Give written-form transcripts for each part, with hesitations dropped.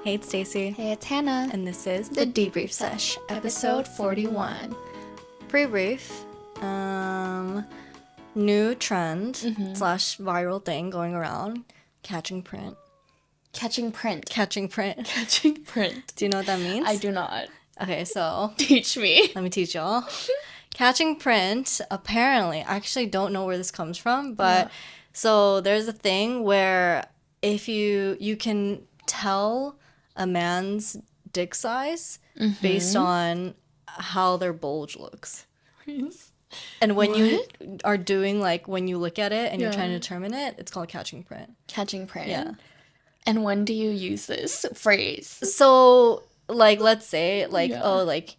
Hey, it's Stacy. Hey, it's Hannah. And this is The Debrief Sesh, episode 41. Pre-brief. New trend slash viral thing going around. Catching print. Catching print. Catching print. Catching print. Do you know what that means? I do not. Okay, so Teach me. let me teach y'all. Catching print, apparently, I actually don't know where this comes from, but so there's a thing where if you can tell a man's dick size based on how their bulge looks. And when you are doing, like, when you look at it and you're trying to determine it, it's called catching print. Catching print. Yeah. And when do you use this phrase? So, like, let's say, like, like,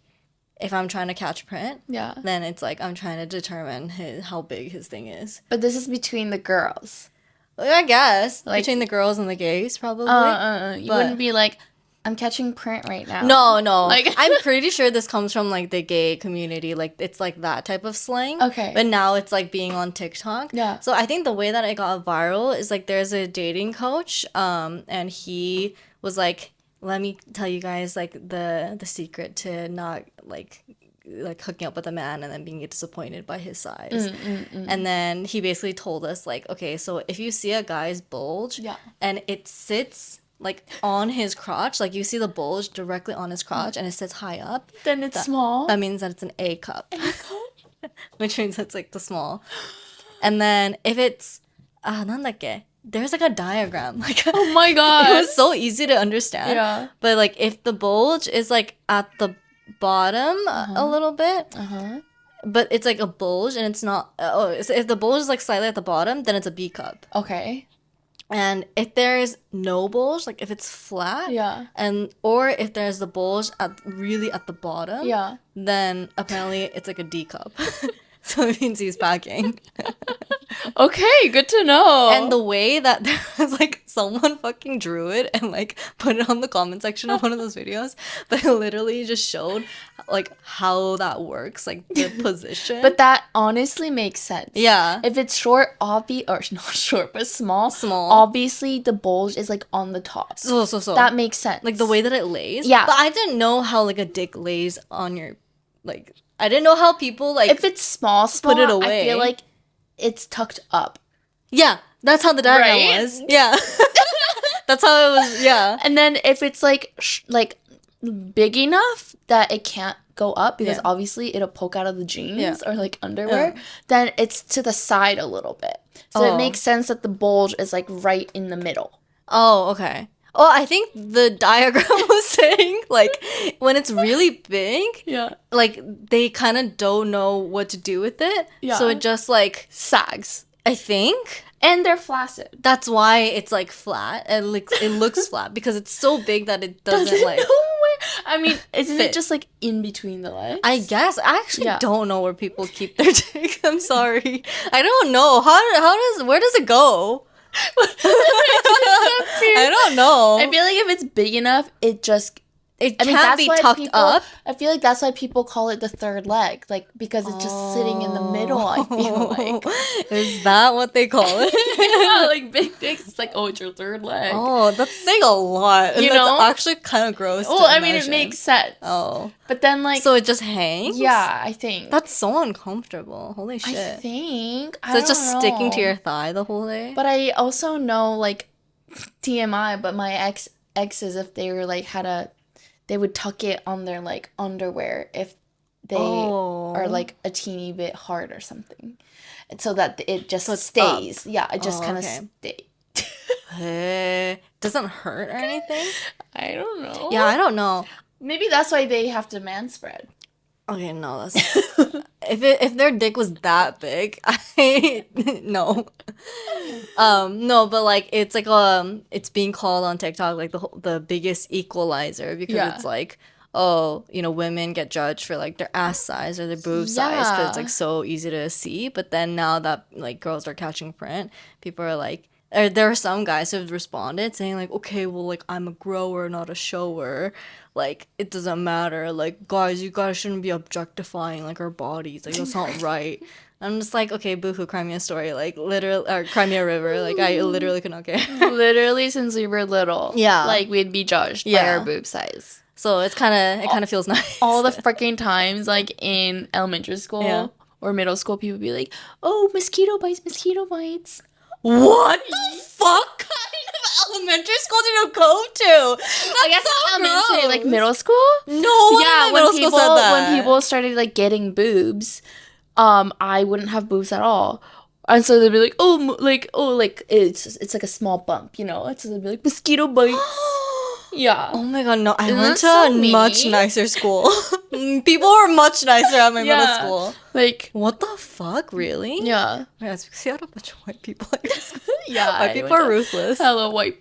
if I'm trying to catch print, then it's like I'm trying to determine how big his thing is. But this is between the girls. I guess. Like, between the girls and the gays, probably. You wouldn't be like, I'm catching print right now. No. Like, I'm pretty sure this comes from, like, the gay community. Like, it's, like, that type of slang. Okay. But now it's, like, being on TikTok. Yeah. So I think the way that it got viral is, like, there's a dating coach, and he was, like, let me tell you guys, like, the secret to not, like hooking up with a man and then being disappointed by his size. And then he basically told us, like, okay, so if you see a guy's bulge and it sits, like, on his crotch, like, you see the bulge directly on his crotch and it sits high up, then it's small. that means that it's an A cup. Which means it's, like, the small. And then if it's there's, like, a diagram, like, Oh my god. it was so easy to understand. Yeah. But, like, if the bulge is, like, at the bottom a little bit, but it's, like, a bulge and it's not, if the bulge is, like, slightly at the bottom, then it's a B cup. Okay. And if there's no bulge, like, if it's flat, or if there's the bulge really at the bottom, then apparently it's, like, a D cup. So it means he's packing. Okay, good to know. And the way that there was, like, someone fucking drew it and, like, put it on the comment section of one of those videos, but it literally just showed, like, how that works, like, the position. But that honestly makes sense. Yeah. If it's short, or not short, but small, obviously the bulge is, like, on the top. So. That makes sense. Like, the way that it lays. Yeah. But I didn't know how, like, a dick lays on your, like, I didn't know how people, like, if it's small, put it away. I feel like it's tucked up. Yeah, that's how the diagram was. Yeah. That's how it was, yeah. And then if it's, like, big enough that it can't go up, because obviously it'll poke out of the jeans or, like, underwear, then it's to the side a little bit. So it makes sense that the bulge is, like, right in the middle. Oh, okay. Oh, I think the diagram was saying, like, when it's really big, like, they kind of don't know what to do with it. Yeah. So it just, like, sags, I think. And they're flaccid. That's why it's, like, flat. And, like, it looks flat because it's so big that it doesn't like... I mean, isn't it just, like, in between the legs? I guess. I actually don't know where people keep their dick. I'm sorry. I don't know. Where does it go? I don't know. I feel like if it's big enough, it can't be tucked up. I feel like that's why people call it the third leg, like, because it's just sitting in the middle. I feel like is that what they call it? Yeah, like big dicks. It's like, oh, it's your third leg. Oh, that's saying a lot. And that's actually kind of gross. Well, I mean, it makes sense. Oh, but then, like, so it just hangs. Yeah, I think that's so uncomfortable. Holy shit! I think so it's just sticking to your thigh the whole day. But I also know, like, TMI. But my exes, if they were like they would tuck it on their, like, underwear if they are, like, a teeny bit hard or something, and so that it just stays. Up. Yeah, it just kind of stays. Doesn't hurt or anything? I don't know. Yeah, I don't know. Maybe that's why they have to man spread. Okay, no, that's if their dick was that big, no. No, but, like, it's like it's being called on TikTok, like, the biggest equalizer, because it's like, oh, you know, women get judged for, like, their ass size or their boob size because it's, like, so easy to see. But then now that, like, girls are catching print, people are like, or there are some guys who have responded saying, like, okay, well, like, I'm a grower, not a shower. Like, it doesn't matter. Like, guys, you guys shouldn't be objectifying, like, our bodies. Like, that's not right. I'm just like, okay, boohoo, cry me a story, like literally, or cry me a river. Like I literally could not care. Literally since we were little. Yeah. Like we'd be judged by our boob size. So it kind of feels nice. All the freaking times, like in elementary school or middle school, people would be like, "Oh, mosquito bites, mosquito bites." What the fuck kind of elementary school did you go to? I guess so elementary, gross. like middle school. No one in my middle school said that. When people started like getting boobs, I wouldn't have boobs at all. And so they'd be like, it's like a small bump, you know? So they'd be like, mosquito bites. Yeah. Oh my god, no. I Isn't went that to so a much mean? nicer school. People were much nicer at my middle school. Like, what the fuck, really? yeah. Yeah, it's because you had a bunch of white people at your school. Yeah. White people are ruthless. Hello, white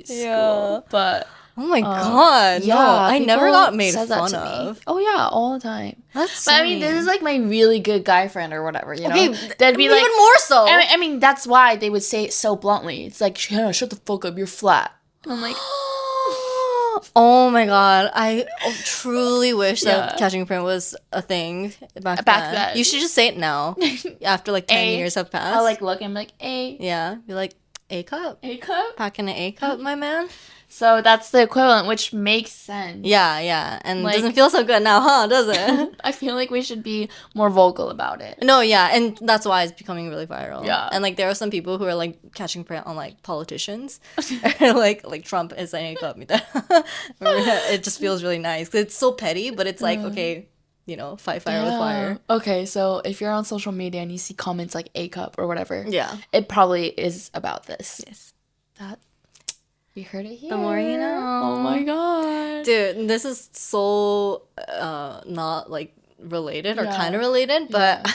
school. Yeah. But oh my god, yeah, no. I never people got made said that fun to me. of. Oh yeah, all the time. That's But I mean, this is like my really good guy friend or whatever, you know? Okay, They'd be even like, more so. I mean, that's why they would say it so bluntly. It's like, Hannah, shut the fuck up, you're flat. And I'm like, oh my god, I truly wish that catching print was a thing back then. You should just say it now. After like 10 years have passed. I'll like look and be like, A. Yeah, be like, A cup. A cup? Packing an A cup, my man. So that's the equivalent, which makes sense. Yeah. And Like, it doesn't feel so good now, huh? Does it? I feel like we should be more vocal about it. No, yeah, and that's why it's becoming really viral. Yeah. And like there are some people who are like catching print on like politicians. like Trump is saying it just feels really nice. 'Cause it's so petty, but it's like, okay, you know, fight fire with fire. Okay, so if you're on social media and you see comments like A cup or whatever, Yeah. it probably is about this. Yes. That you heard it here. The more you know. Oh my god. Dude, this is so not like related or kind of related, but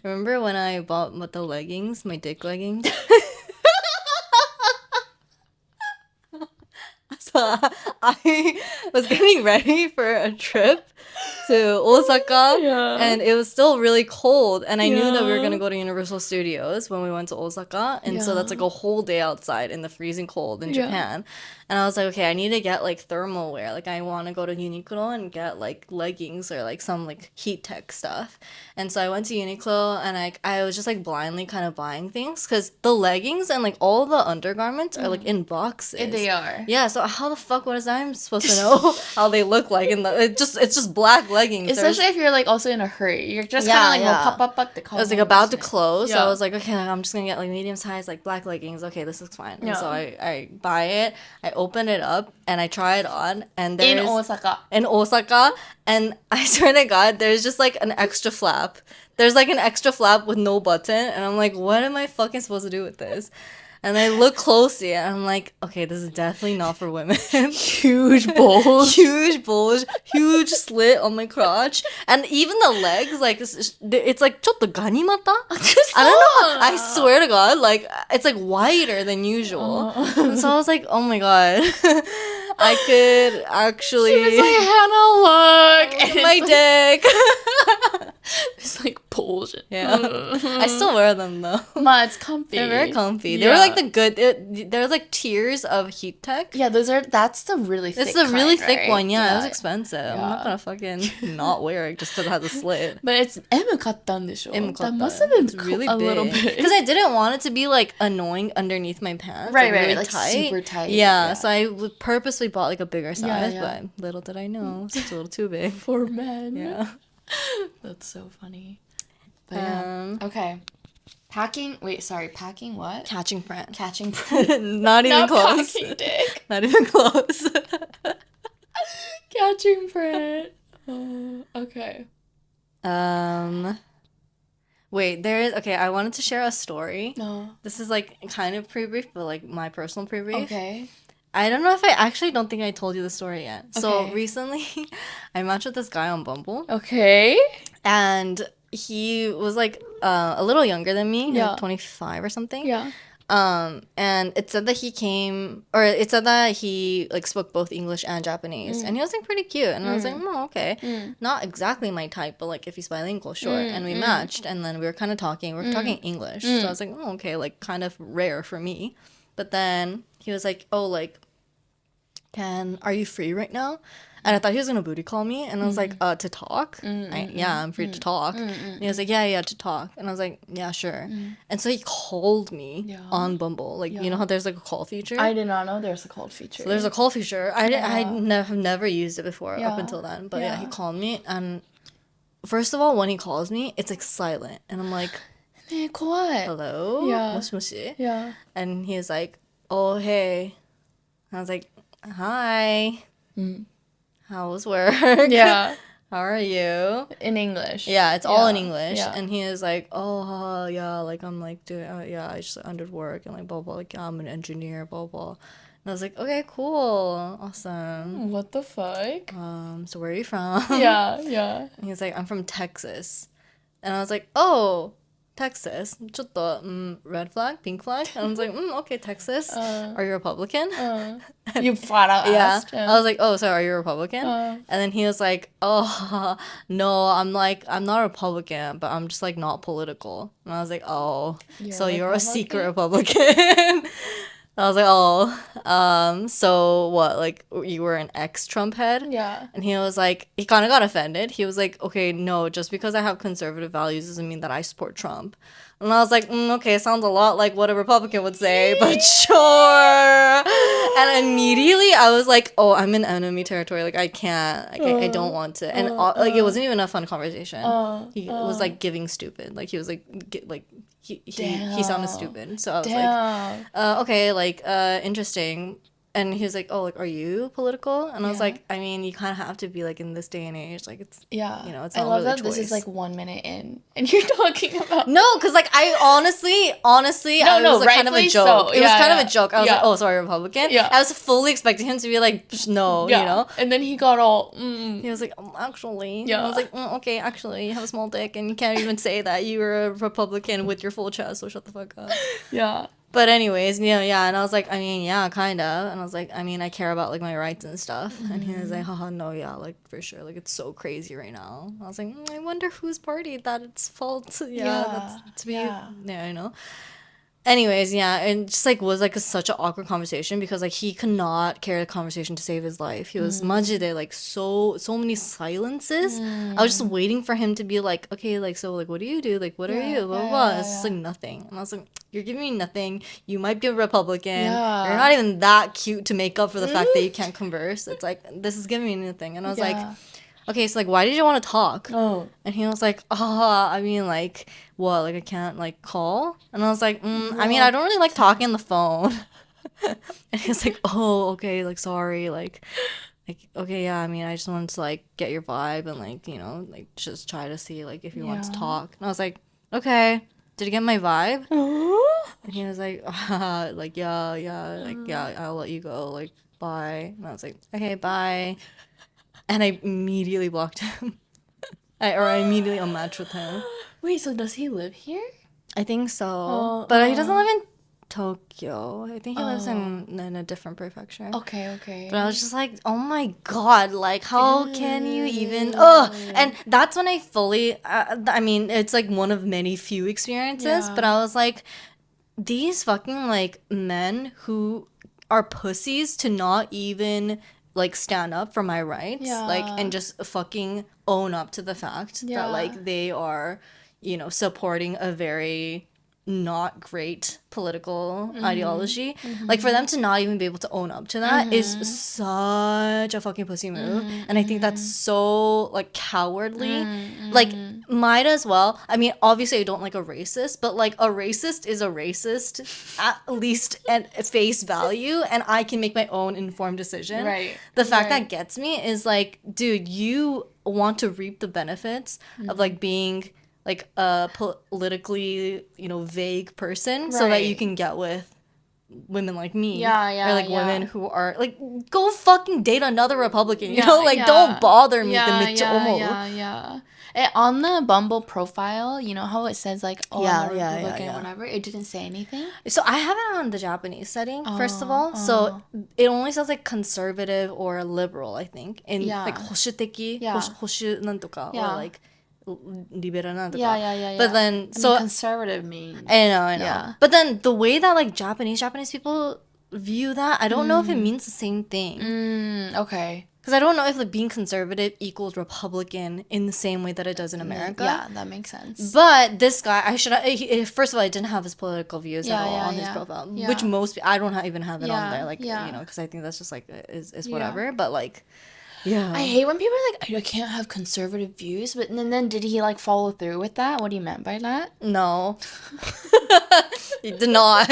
remember when I bought the leggings, my dick leggings? So I was getting ready for a trip to Osaka, and it was still really cold, and I knew that we were gonna go to Universal Studios when we went to Osaka, and so that's like a whole day outside in the freezing cold in Japan. And I was like, okay, I need to get like thermal wear. Like I want to go to Uniqlo and get like leggings or like some like heat tech stuff. And so I went to Uniqlo and I was just like blindly kind of buying things because the leggings and like all the undergarments are like in boxes. They are. Yeah, so how the fuck was I supposed to know how they look like? And it's just black leggings. Especially if you're like also in a hurry. You're just kind of like, well, pop, the collar. I was like about to close, so I was like, okay, I'm just gonna get like medium size like black leggings. Okay, this looks fine. And so I buy it, I open it up, and I try it on, and there's in Osaka, and I swear to God, there's just like an extra flap. There's like an extra flap with no button, and I'm like, what am I fucking supposed to do with this? And I look closely, and I'm like, okay, this is definitely not for women. Huge bulge, huge slit on my crotch, and even the legs, like it's like chotto ganimata. I don't know. I swear to God, like it's like wider than usual. And so I was like, oh my God, I could actually. She was like, Hannah, look, at my dick. It's like bullshit. Yeah, I still wear them though. Ma, it's comfy. They're very comfy. They were like the good. There's like tiers of heat tech. Yeah, that's the really thick. It's the really thick right? one. Yeah, it was expensive. I'm not gonna fucking not wear it just because it has a slit. But it's M 買ったんでしょ? That must have been really a big. little bit. Because I didn't want it to be like annoying underneath my pants. Right, really like tight. super tight. Yeah, so I purposely bought like a bigger size, Yeah. but little did I know, it's a little too big. For men. Yeah. That's so funny. But yeah. Okay. Packing what? Catching print. Catching print. Not even close. Packing dick. Not even close. Catching print. Okay. Wait, okay, I wanted to share a story. No. This is like kind of pre-brief, but like my personal pre-brief. Okay. I don't know if I don't think I told you the story yet. Okay. So recently, I matched with this guy on Bumble. Okay. And he was like a little younger than me, like 25 or something. Yeah. And it said that he like spoke both English and Japanese, and he was like pretty cute, and I was like, oh, okay, not exactly my type, but like if he's bilingual, sure. And we matched, and then we were kind of talking. We were talking English, so I was like, oh, okay, like kind of rare for me. But then he was like, oh, like are you free right now? And I thought he was gonna booty call me, and I was like, to talk? Yeah, I'm free to talk. And he was like, yeah, to talk. And I was like, yeah, sure. And so he called me on Bumble. Like, you know how there's like a call feature? I did not know there's a call feature. So there's a call feature. I have never used it before up until then. But yeah, he called me, and first of all, when he calls me, it's like silent. And I'm like, hello? Yeah. もしもし? Yeah. And he's like, oh, hey. And I was like, hi. How was work? Yeah. How are you? In English. Yeah, it's all in English. Yeah. And he is like, oh, yeah, like, I'm like, doing, yeah, I just ended work, and like, blah, blah, like, yeah, I'm an engineer, blah, blah. And I was like, okay, cool, awesome. What the fuck? So where are you from? Yeah. And he's like, I'm from Texas. And I was like, oh, Texas. ちょっと, red flag, pink flag. And I was like, okay, Texas. Are you Republican? You flat out asked him. I was like, oh, so are you Republican? And then he was like, oh, no, I'm not a Republican, but I'm just like not political. And I was like, oh, so you're a secret Republican. I was like, oh, so what, like, you were an ex-Trump head? Yeah. And he was like, he kind of got offended. He was like, okay, no, just because I have conservative values doesn't mean that I support Trump. And I was like, okay, sounds a lot like what a Republican would say, but sure. And immediately I was like, oh, I'm in enemy territory. Like, I can't, like, I don't want to. And like, it wasn't even a fun conversation. He was like giving stupid. Like, he was like, he sounded stupid. So I was like, okay, like, interesting. And he was like, oh, like, are you political? And I was like, I mean, you kind of have to be, like, in this day and age. Like, it's, you know, it's not I love really that choice. this is, like, 1 minute in, and you're talking about... No, because, like, I honestly, I was, like, kind of a joke. So. It was kind of a joke. I was like, oh, sorry, Republican? Yeah. I was fully expecting him to be like, no, you know? And then he got all... He was like, actually. Yeah. I was like, okay, actually, you have a small dick, and you can't even say that you were a Republican with your full chest, so shut the fuck up. Yeah. But anyways, you know, yeah, and I was like, I mean, yeah, kind of. And I was like, I mean, I care about, like, my rights and stuff. And he was like, haha, no, yeah, like, for sure. Like, it's so crazy right now. I was like, I wonder whose party that it's fault. Yeah, that's to be, yeah, you know. Anyways, yeah, and just, like, was, like, such an awkward conversation because, like, he could not carry the conversation to save his life. He was majide, like, so many silences. I was just waiting for him to be like, okay, like, so, like, what do you do? Like, what are you? Blah, blah, blah. It's just, like, nothing. And I was like, you're giving me nothing. You might be a Republican. Yeah. You're not even that cute to make up for the fact that you can't converse. It's like, this is giving me nothing. And I was like, okay, so, like, why did you want to talk? And he was like, I mean, like, what? Like, I can't, like, call? And I was like, I mean, I don't really like talking on the phone. And he was like, oh, okay, like, sorry, like, okay, yeah, I mean, I just wanted to, like, get your vibe and, like, you know, like, just try to see, like, if you want to talk. And I was like, okay, did you get my vibe? And he was like, like, yeah, like, yeah, I'll let you go, like, bye. And I was like, okay, bye. And I immediately blocked him. I immediately unmatched with him. Wait, so does he live here? I think so. But he doesn't live in Tokyo. I think he lives in a different prefecture. Okay. But I was just like, oh my god, like, how can you even... And that's when I fully... I mean, it's, like, one of many few experiences. But I was like, these fucking, like, men who are pussies to not even... like, stand up for my rights, like, and just fucking own up to the fact that, like, they are, you know, supporting a very not great political ideology. Like, for them to not even be able to own up to that is such a fucking pussy move. And I think that's so, like, cowardly. Like, might as well. I mean, obviously I don't like a racist, but, like, a racist is a racist, at least at face value, and I can make my own informed decision. Right. The fact that gets me is, like, dude, you want to reap the benefits of, like, being... like a politically, you know, vague person so that you can get with women like me. Or like women who are like, go fucking date another Republican, you know? Like, don't bother me. On the Bumble profile, you know how it says like, oh, I'm a Republican, whatever? It didn't say anything. So I have it on the Japanese setting, first of all. So it only says like conservative or liberal, I think. In like, 保守的, 保守なんとか, or like, liberal なんとか. But then, I mean, conservative means... I know. But then the way that like Japanese people view that. I don't know if it means the same thing. Okay. Because I don't know if like being conservative equals Republican in the same way that it does in America. Yeah, that makes sense. But this guy, first of all, I didn't have his political views at all on his profile, which I don't even have it on there, like, you know, because I think that's just like is whatever. But like, yeah, I hate when people are like, I can't have conservative views, but then did he like follow through with that? What do you meant by that? No. He did not.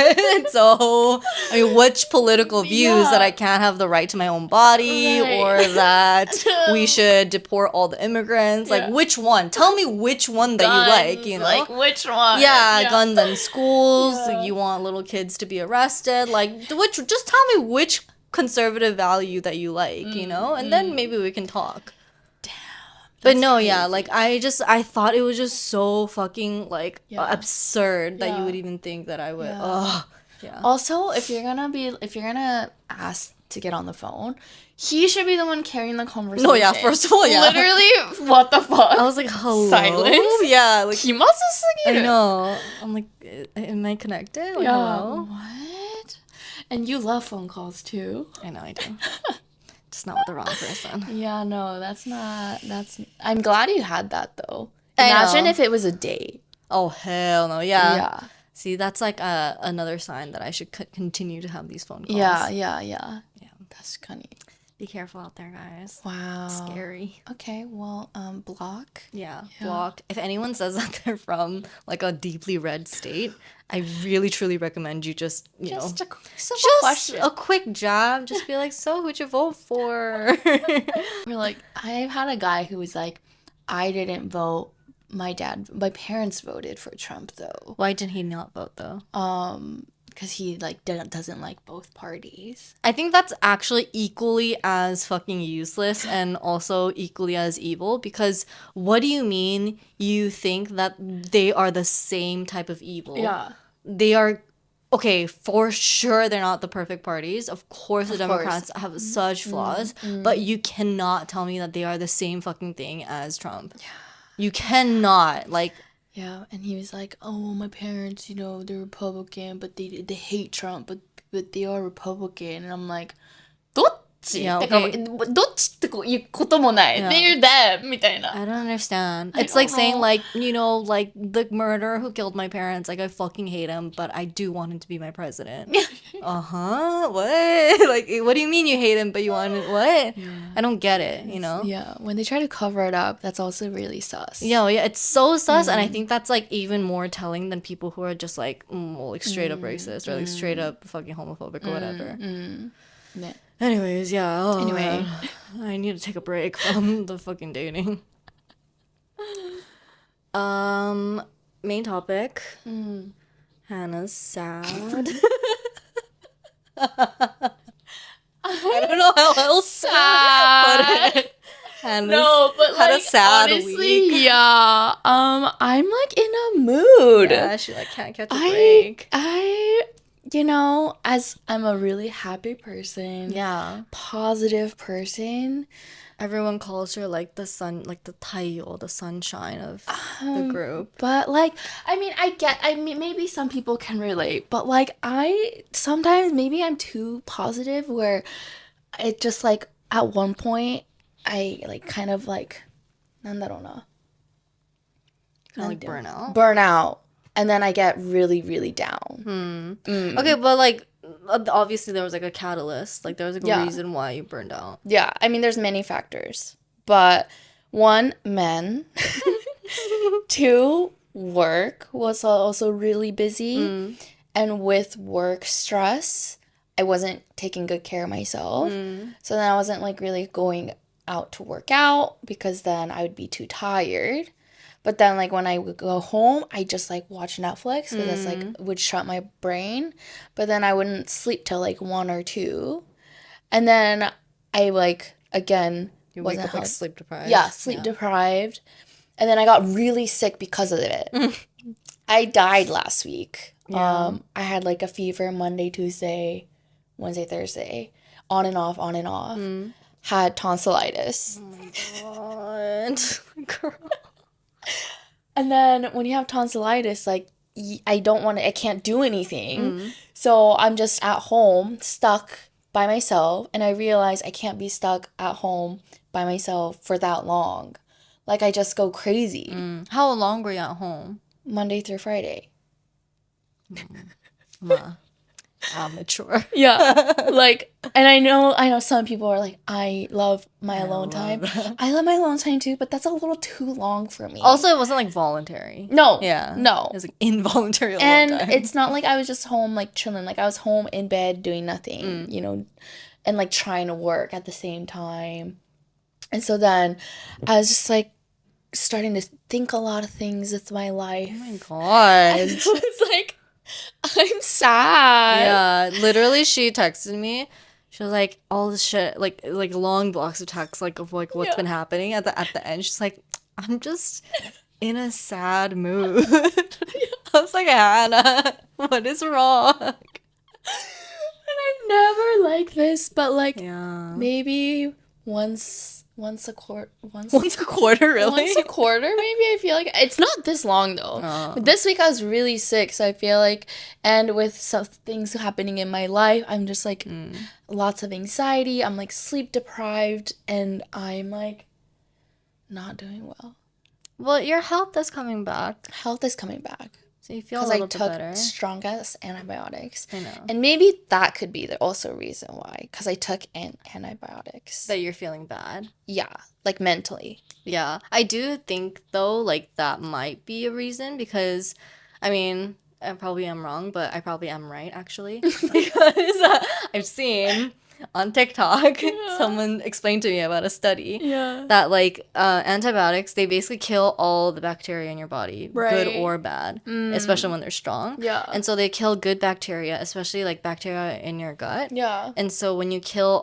So, I mean, which political views that I can't have the right to my own body, or that we should deport all the immigrants? Like, which one? Tell me which one that you like, you know? Like, which one? Yeah, guns in schools. You want little kids to be arrested. Like, just tell me which conservative value that you like, you know? And then maybe we can talk. But no, crazy. Yeah, like I thought it was just so fucking like absurd that you would even think that I would. Yeah. Also, if you're gonna ask to get on the phone, he should be the one carrying the conversation. No, yeah, first of all, yeah. Literally, what the fuck? I was like, hello? Silence? Yeah, like I know. I'm like, am I connected? Like, hello? What? And you love phone calls too. I know I do. Just not with the wrong person. Yeah, no, I'm glad you had that though. Imagine if it was a date. Oh, hell no. Yeah. See, that's like another sign that I should continue to have these phone calls. Yeah. That's funny. Be careful out there, guys. Wow. It's scary. Okay, well, block. Yeah, block. If anyone says that they're from like a deeply red state, I really truly recommend you just a quick jab. Just be like, so who'd you vote for? We're like, I've had a guy who was like, I didn't vote. My parents voted for Trump though. Why did he not vote though? Because he like doesn't like both parties. I think that's actually equally as fucking useless and also equally as evil, because what do you mean you think that they are the same type of evil? Yeah. They are, okay, for sure they're not the perfect parties. Of course the Democrats have such flaws, but you cannot tell me that they are the same fucking thing as Trump. Yeah. You cannot, like... Yeah, and he was like, "Oh, my parents, you know, they're Republican, but they hate Trump, but they are Republican." And I'm like, どっち? Yeah, okay. どっちっていうこともない. They're them みたいな. I don't understand. It's like saying like, you know, like the murderer who killed my parents, like I fucking hate him, but I do want him to be my president. What? Like, what do you mean you hate him, but you want him? What? Yeah. I don't get it, you know? Yeah, when they try to cover it up, that's also really sus. Yeah, it's so sus, and I think that's like even more telling than people who are just like, like straight up racist or like straight up fucking homophobic or whatever. Yeah. Anyways, yeah. Anyway. I need to take a break from the fucking dating. Main topic. Hannah's sad. I don't know how else to put it. No, but had like, a sad honestly, week. Yeah. I'm like in a mood. Yeah, she like can't catch a break. You know, as I'm a really happy person, positive person, everyone calls her like the sun, like the tayo, the sunshine of the group. But like, I mean, maybe some people can relate, but like sometimes maybe I'm too positive where it just like at one point I like kind of like, なんだろうな. Kind of like burnout. And then I get really, really down. Okay, but like, obviously there was like a catalyst. Like there was like a reason why you burned out. Yeah, I mean, there's many factors. But 1, men. 2, work was also really busy. And with work stress, I wasn't taking good care of myself. So then I wasn't like really going out to work out because then I would be too tired. But then, like, when I would go home, I just, like, watch Netflix because that's, like, would shut my brain. But then I wouldn't sleep till, like, 1 or 2. And then I, like, again, you wake up, like, sleep deprived. Yeah, sleep deprived. And then I got really sick because of it. I died last week. Yeah. I had, like, a fever Monday, Tuesday, Wednesday, Thursday. On and off, on and off. Had tonsillitis. Oh, my God. Girl. And then when you have tonsillitis, like, I don't want to, I can't do anything. So I'm just at home, stuck by myself. And I realize I can't be stuck at home by myself for that long. Like, I just go crazy. How long were you at home? Monday through Friday. Amateur. Yeah. Like, and I know some people are like, I love my alone time. I love my alone time too, but that's a little too long for me. Also, it wasn't like voluntary. No. Yeah. No. It was like involuntary alone And time. it's not like I was just home like chilling. Like, I was home in bed doing nothing, you know, and like trying to work at the same time. And so then I was just like starting to think a lot of things with my life. Oh my god. And it was like, I'm sad. Yeah, literally she texted me. She was like all this shit, like long blocks of text, like of like what's been happening at the end. She's like, I'm just in a sad mood. I was like, Hannah, what is wrong? And I've never liked this, but like maybe once a quarter, Once a quarter, really? once a quarter, maybe. I feel like it's not this long though. But this week I was really sick, so I feel like, and with some things happening in my life, I'm just like lots of anxiety. I'm like sleep deprived, and I'm like not doing well. Well, your health is coming back, Health is coming back. so you feel a little bit I better. took strong ass antibiotics. I know And maybe that could be the also reason why, because I took antibiotics. that you're feeling bad. Yeah, like mentally. Yeah, I do think though, like that might be a reason because, I mean, I probably am wrong, but I probably am right actually because I've seen on TikTok someone explained to me about a study that like antibiotics, they basically kill all the bacteria in your body, good or bad, especially when they're strong. Yeah. And so they kill good bacteria, especially like bacteria in your gut. Yeah. And so when you kill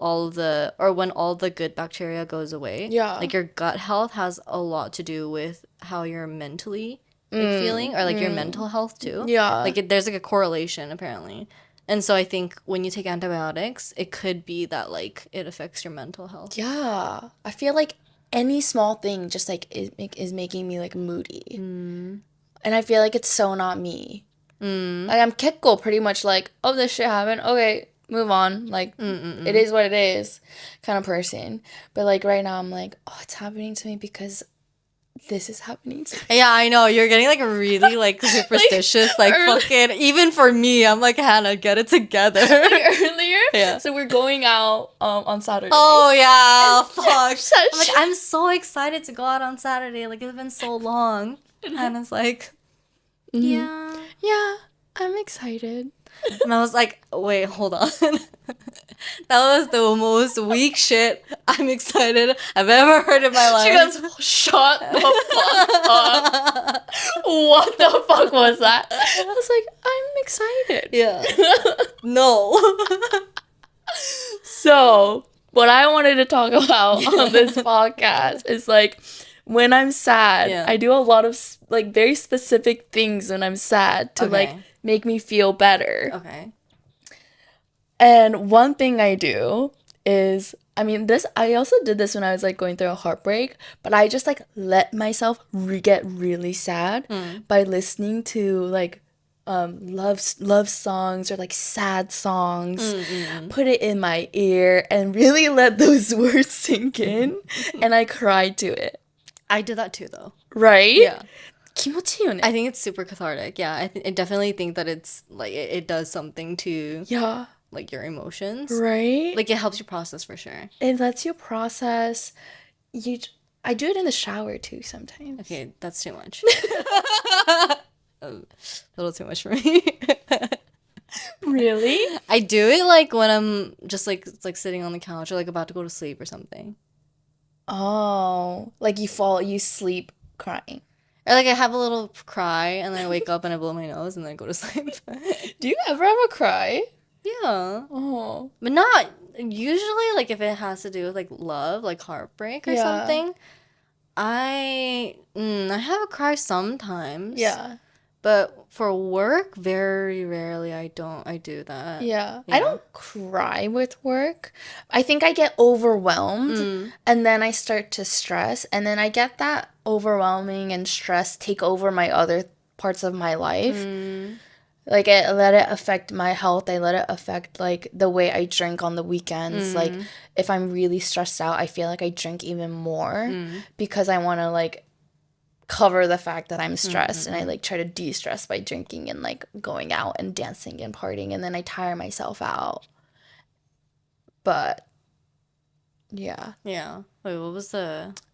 when all the good bacteria goes away, like your gut health has a lot to do with how you're mentally like, feeling, or like your mental health too. Yeah. Like there's like a correlation apparently. And so I think when you take antibiotics, it could be that like it affects your mental health. Yeah. I feel like any small thing just like is making me like moody. And I feel like it's so not me. Like, I'm kekko pretty much like, oh, this shit happened. Okay, move on. Like, it is what it is kind of person. But like right now I'm like, oh, it's happening to me because this is happening to me. Yeah, I know. You're getting like really like superstitious. like fucking, even for me, I'm like, Hannah, get it together. Like earlier. Yeah. So we're going out on Saturday. Oh yeah, fuck. I'm like, I'm so excited to go out on Saturday. Like it's been so long. And Hannah's like, yeah. Yeah, I'm excited. And I was like, wait, hold on. That was the most weak shit I'm excited I've ever heard in my life. She goes, shut the fuck up. What the fuck was that? I was like, I'm excited. Yeah. No. So, what I wanted to talk about on this podcast is like, when I'm sad, I do a lot of like very specific things when I'm sad to like make me feel better. Okay. And one thing I do is, I mean, I also did this when I was like going through a heartbreak, but I just like let myself get really sad by listening to like love songs or like sad songs, put it in my ear and really let those words sink in, and I cried to it. I did that too, though. Right? Yeah. 気持ちいいよね. I think it's super cathartic. Yeah, I definitely think that it's like it does something to like your emotions. Right? Like it helps you process for sure. It lets you process. I do it in the shower too sometimes. Okay, that's too much. A little too much for me. Really? I do it like when I'm just like sitting on the couch or like about to go to sleep or something. Oh, like you sleep crying. Or like I have a little cry and then I wake up and I blow my nose and then I go to sleep. Do you ever have a cry? Yeah. Oh. But not usually like if it has to do with like love, like heartbreak or something. I have a cry sometimes. Yeah. But for work, very rarely I do that. Yeah. I don't cry with work. I think I get overwhelmed and then I start to stress, and then I get that overwhelming and stress take over my other parts of my life. Like, I let it affect my health. I let it affect, like, the way I drink on the weekends. Like, if I'm really stressed out, I feel like I drink even more because I want to, like, cover the fact that I'm stressed. And I, like, try to de-stress by drinking and, like, going out and dancing and partying. And then I tire myself out. But, yeah. Yeah. Wait, what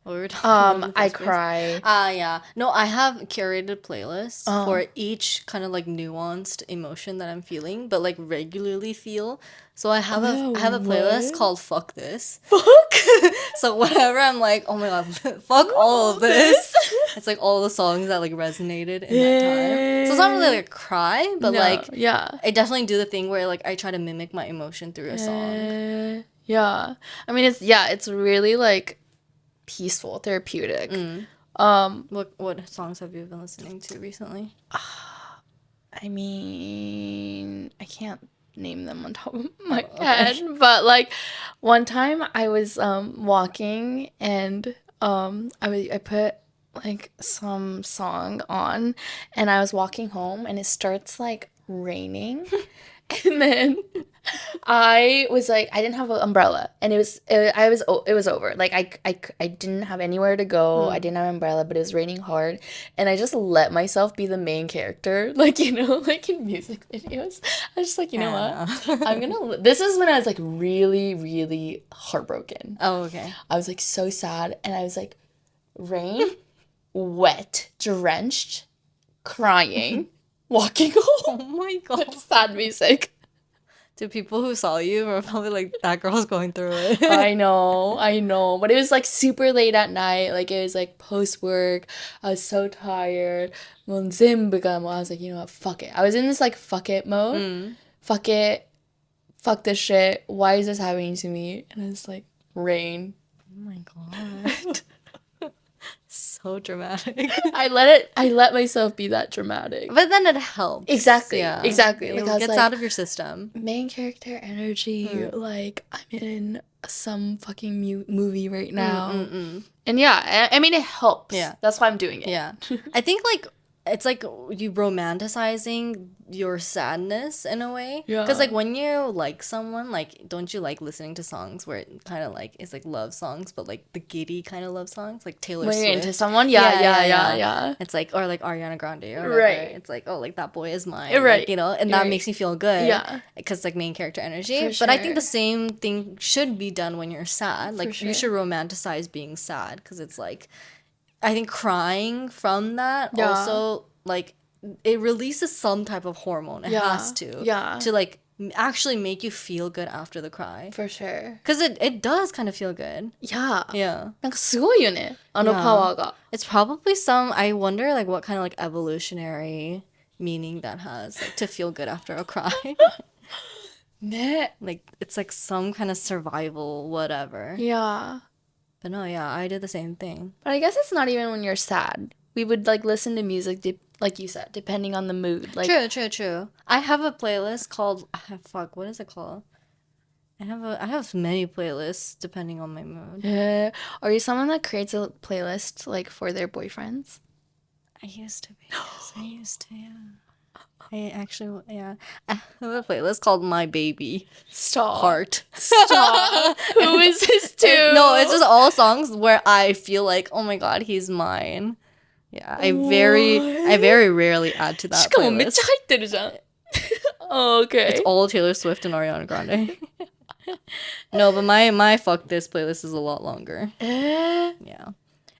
were we talking about in the I first place? cry. Yeah. No, I have curated playlists for each kind of like nuanced emotion that I'm feeling, but like regularly feel. So I have I have a playlist called Fuck This. Fuck? So whenever I'm like, oh my god, fuck all of this, it's like all the songs that like resonated in that time. So it's not really like a cry, but No, like yeah. I definitely do the thing where like I try to mimic my emotion through a song. Yeah. I mean, it's really, like, peaceful, therapeutic. What songs have you been listening to recently? I mean, I can't name them on top of my head, but, like, one time I was walking and I put, like, some song on, and I was walking home and it starts, like, raining. And then I was like, I didn't have an umbrella, and it was over. Like, I didn't have anywhere to go. I didn't have an umbrella, but it was raining hard, and I just let myself be the main character, like, you know, like in music videos. I was just like, you know what? I'm gonna. This is when I was like really, really heartbroken. Oh, okay. I was like so sad, and I was like, rain, wet, drenched, crying, walking home. Oh my god. Sad music. To people who saw you were probably like, that girl's going through it. I know. But it was like super late at night. Like, it was like post work. I was so tired. I was like, you know what, fuck it. I was in this like fuck it mode. Fuck it. Fuck this shit. Why is this happening to me? And it's like, rain. Oh my god. So dramatic. I let myself be that dramatic. But then it helps. Exactly. Yeah. Exactly. It Like, gets like, out of your system. main character energy. Like, I'm in some fucking movie right now. And yeah, I mean, it helps. Yeah. That's why I'm doing it. Yeah. I think like it's like you romanticizing your sadness in a way. Yeah. Because like when you like someone, like don't you like listening to songs where it kind of like is like love songs, but like the giddy kind of love songs, like Taylor When Swift. you're into someone, yeah. It's like, or like Ariana Grande or whatever. Right. It's like, oh, like that boy is mine. Right. Like, you know, and that Right. makes me feel good. Yeah. Because like main character energy. For But I sure. think the same thing should be done when you're sad. Like sure. you should romanticize being sad because it's like, I think crying from that Yeah. also like it releases some type of hormone. It Yeah. has to. Yeah. To like actually make you feel good after the cry. For sure. Because it does kind of feel good. Yeah. Yeah. なんかすごいよね。あの Yeah. パワーが。 It's probably some, I wonder like what kind of like evolutionary meaning that has, like to feel good after a cry. ね。 Like it's like some kind of survival, whatever. Yeah. But no, yeah, I did the same thing. But I guess it's not even when you're sad. We would like listen to music, like you said, depending on the mood. Like, True. I have a playlist called, fuck, what is it called? I have many playlists depending on my mood. Are you someone that creates a playlist like for their boyfriends? I used to be. Yes, I used to, yeah. I actually, yeah. I have a playlist called My Baby Stop. Heart. Stop. Who is this to? No, it's just all songs where I feel like, oh my god, he's mine. Yeah, I very rarely add to that しかもめっち playlist. ゃ入ってるじゃん。Oh, okay. It's all Taylor Swift and Ariana Grande. No, but my Fuck This playlist is a lot longer. Yeah.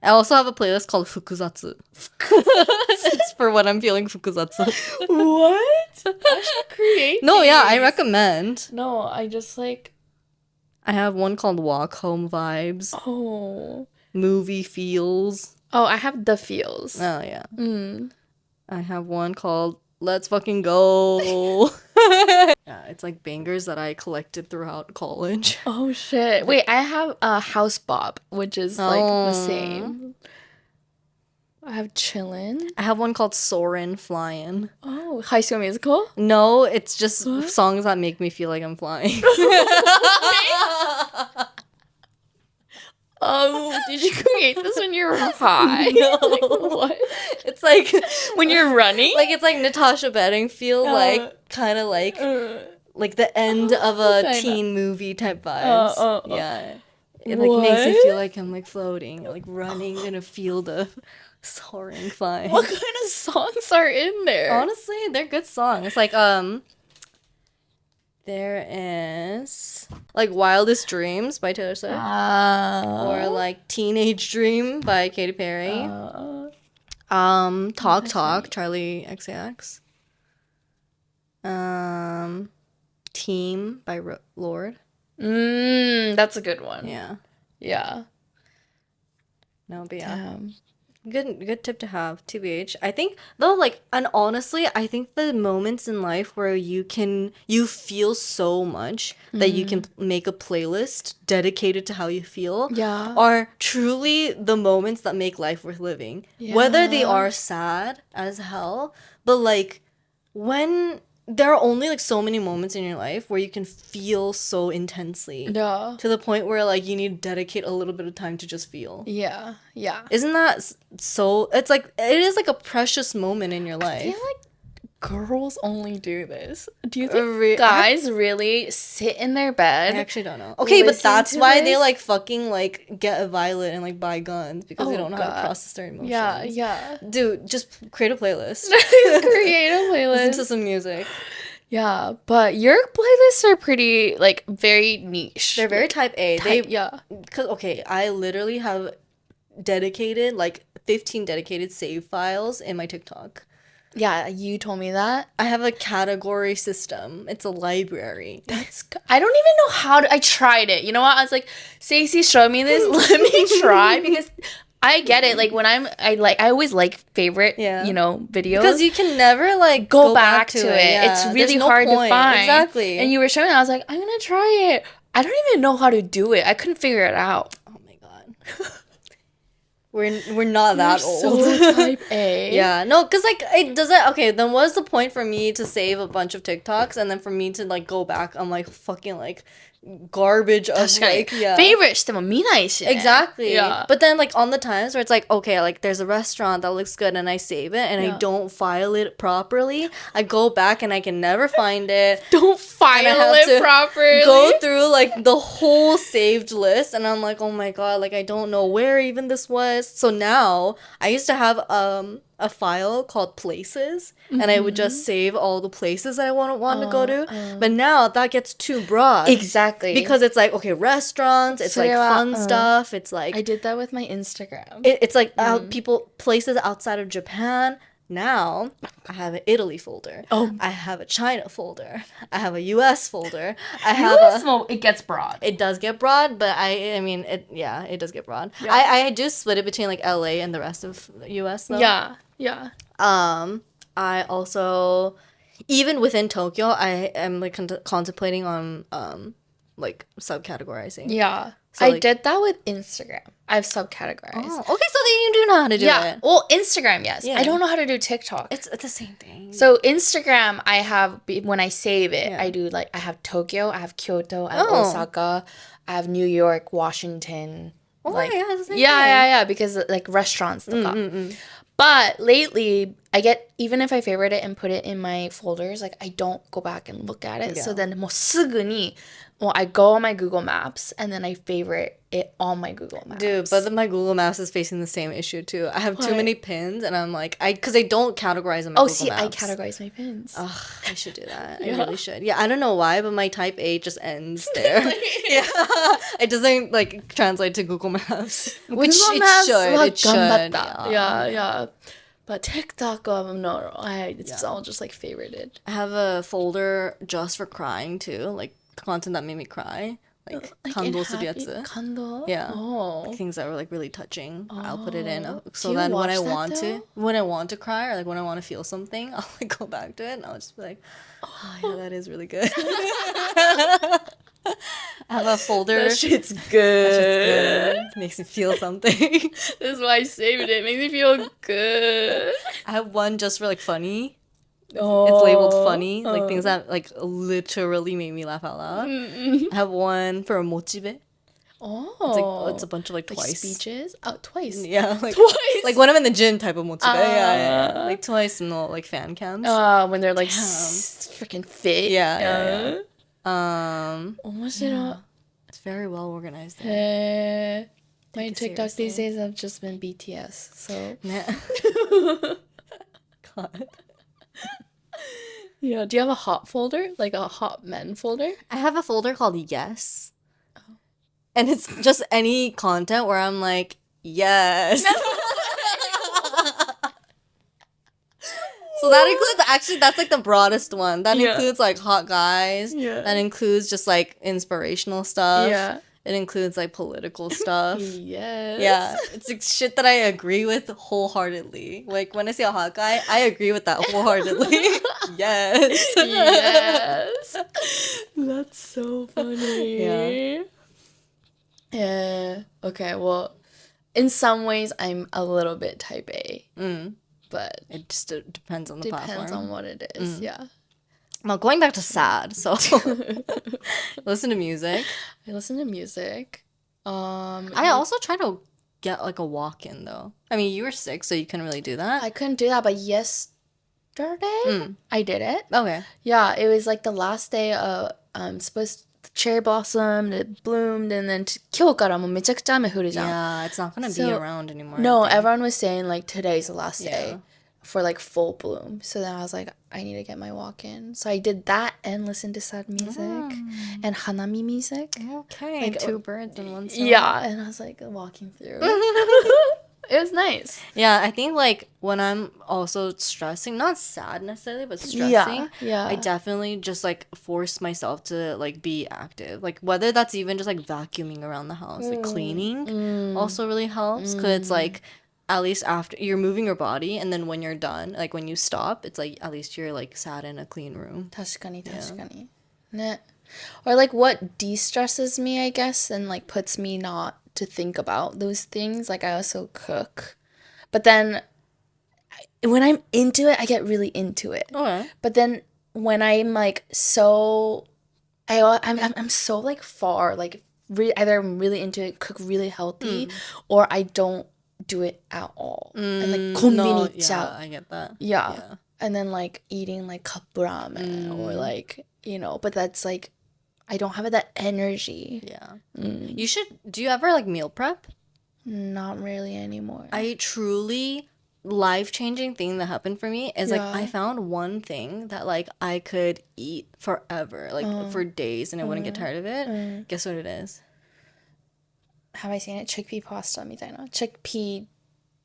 I also have a playlist called Fukuzatsu. It's for when I'm feeling fukuzatsu. What? I should create No, yeah, I these. recommend. No, I just like, I have one called Walk Home Vibes, oh. Movie Feels. Oh, I have the feels. Oh, yeah. Mm. I have one called Let's Fucking Go. Yeah, it's like bangers that I collected throughout college. Oh, shit. Wait, I have a House Bop, which is like the same. I have Chillin'. I have one called Soarin' Flyin'. Oh, High School Musical? No, it's just What? songs that make me feel like I'm flying. Oh, did you create this when you were high? No. Like, what? It's like When you're running? like it's like Natasha Bedingfield, like kind of like the end of a kinda. teen movie type vibes. Yeah. It like makes me What? feel like I'm like floating, like running in a field of soaring flying. What kind of songs are in there? Honestly, they're good songs. It's like there is like Wildest Dreams by Taylor Swift. Or like Teenage Dream by Katy Perry. Talk Talk, Charlie XCX. Team by Lord. That's a good one. Yeah. Yeah. No, but yeah. Damn. Good tip to have, TBH. I think though, like, and honestly, I think the moments in life where you feel so much that you can make a playlist dedicated to how you feel Yeah. are truly the moments that make life worth living. Whether they are sad as hell, but like when there are only like so many moments in your life where you can feel so intensely Yeah. to the point where like you need to dedicate a little bit of time to just feel. Yeah. Yeah. Isn't that so? It's like it is like a precious moment in your life. I feel like girls only do this. Do you think guys really sit in their I bed? actually don't know. Okay, but listen that's to why they this? like fucking like get a violet and like buy guns because they Oh, don't know how to God. process their emotions. Yeah. Dude, just create a playlist. Create a playlist. Listen to some music. Yeah, but your playlists are pretty like very niche. They're very type A. yeah. Cause okay, I literally have dedicated like 15 dedicated save files in my TikTok. Yeah, you told me that. I have a category system. It's a library. I don't even know how to. I tried it. You know what? I was like, Stacy, show me this. Let me try because I get it. Like when I always like favorite, videos. Because you can never like go back to it. Yeah. It's really There's no hard point. to find. Exactly. And you were showing it. I was like, I'm gonna try it. I don't even know how to do it. I couldn't figure it out. Oh my god. We're not that old. So type A. Yeah, no, because like it doesn't. Okay, then what's the point for me to save a bunch of TikToks and then for me to like go back on like fucking like garbage of like favorite しても見ないしね. Exactly. Yeah. But then like on the times where it's like okay, like there's a restaurant that looks good and I save it and I don't file it properly, I go back and I can never find it. Don't file it properly. Go through like the whole saved list and I'm like, oh my god, like I don't know where even this was. So now I used to have a file called places and I would just save all the places I want to go to. But now that gets too broad. Exactly. Because it's like, okay, restaurants, it's like fun stuff. It's like I did that with my Instagram. It's like places outside of Japan. Now I have an Italy folder. I have a China folder. I have a US folder. I have it gets broad. It does get broad, but I mean it does get broad. Yeah. I do split it between like LA and the rest of the US though. Yeah. I also even within Tokyo I am like contemplating on like subcategorizing. Yeah. So, I did that with Instagram. I've subcategorized. Oh, okay, so then you do know how to do it. Well, Instagram, yes. Yeah. I don't know how to do TikTok. It's the same thing. So Instagram, I have when I save it, I do like I have Tokyo, I have Kyoto, I have Osaka, I have New York, Washington. Oh, like, yeah, the same thing. Yeah, because like restaurants. But lately, I get even if I favorite it and put it in my folders, like I don't go back and look at it. So then もうすぐに I go on my Google Maps and then I favorite it on my Google Maps. Dude, but my Google Maps is facing the same issue too. I have too many pins and I'm like, because I don't categorize them. Oh, see, I categorize my pins. Ugh, I should do that. I really should. Yeah, I don't know why, but my type A just ends there. Yeah, it doesn't like translate to Google Maps, which Google it Maps should. It should. 頑張った. Yeah. But TikTok, no, it's all just like favorited. I have a folder just for crying too, like content that made me cry, like 感動するやつ. 感動? Yeah. Oh. Things that were like really touching. I'll put it in. So Do you then when I watch that, want to cry or like when I want to feel something, I'll like go back to it and I'll just be like, oh yeah, that is really good. I have a folder. That shit's good. It makes me feel something. That's why I saved it. It makes me feel good. I have one just for like funny. Oh. It's labeled funny, like things that like literally made me laugh out loud. I have one for mochibe. Oh. It's a bunch of like twice. Speeches? Oh, twice. Yeah, like Twice. like when I'm in the gym type of mochiga. Yeah. Like twice in the like fan cams. When they're like freaking fit. Yeah. 面白い. It's very well organized there. My it TikTok these seriously. days have just been BTS. So God. yeah. Do you have a hot folder? Like a hot men folder? I have a folder called Yes. And it's just any content where I'm like, yes. So that includes, actually, that's like the broadest one. That includes like hot guys. Yeah. That includes just like inspirational stuff. Yeah. It includes like political stuff. Yes. Yeah. It's like shit that I agree with wholeheartedly. Like when I see a hot guy, I agree with that wholeheartedly. Yes. Yes. That's so funny. Yeah. Okay, well, in some ways, I'm a little bit type A. But it just depends on the depends platform. on what it is. Yeah. Well, going back to sad, so listen to music. I listen to music. I also try to get like a walk in though. I mean, you were sick, so you couldn't really do that. I couldn't do that, but yesterday I did it. Okay. Yeah, it was like the last day of cherry blossomed, it bloomed, and then 今日からもうめちゃくちゃ雨降るじゃん. Yeah, it's not gonna be around anymore. No, everyone was saying like today's the last day. Yeah. For like full bloom. So then I was like, I need to get my walk in. So I did that and listened to sad music and hanami music. Okay, like, two birds in one stone. Yeah, and I was like walking through. It was nice. Yeah, I think like when I'm also stressing, not sad necessarily, but stressing, yeah. I definitely just like force myself to like be active. Like whether that's even just like vacuuming around the house, like cleaning also really helps because it's like at least after you're moving your body and then when you're done, like when you stop, it's like at least you're like sat in a clean room. 確かに確かに. Ne. Or like what de-stresses me, I guess, and like puts me not to think about those things. Like I also cook. But then when I'm into it, I get really into it. Okay. But then when I'm like so I'm so like far, like either I'm really into it, cook really healthy, or I don't do it at all. And like konbini yeah, I get that. Yeah. And then like eating like cup ramen or like, you know, but that's like I don't have that energy. Yeah. You should, do you ever like meal prep? Not really anymore. I truly, life-changing thing that happened for me is like I found one thing that like I could eat forever, like for days and I wouldn't get tired of it. Guess what it is? Have I seen it? Chickpea pasta みたいな. Chickpea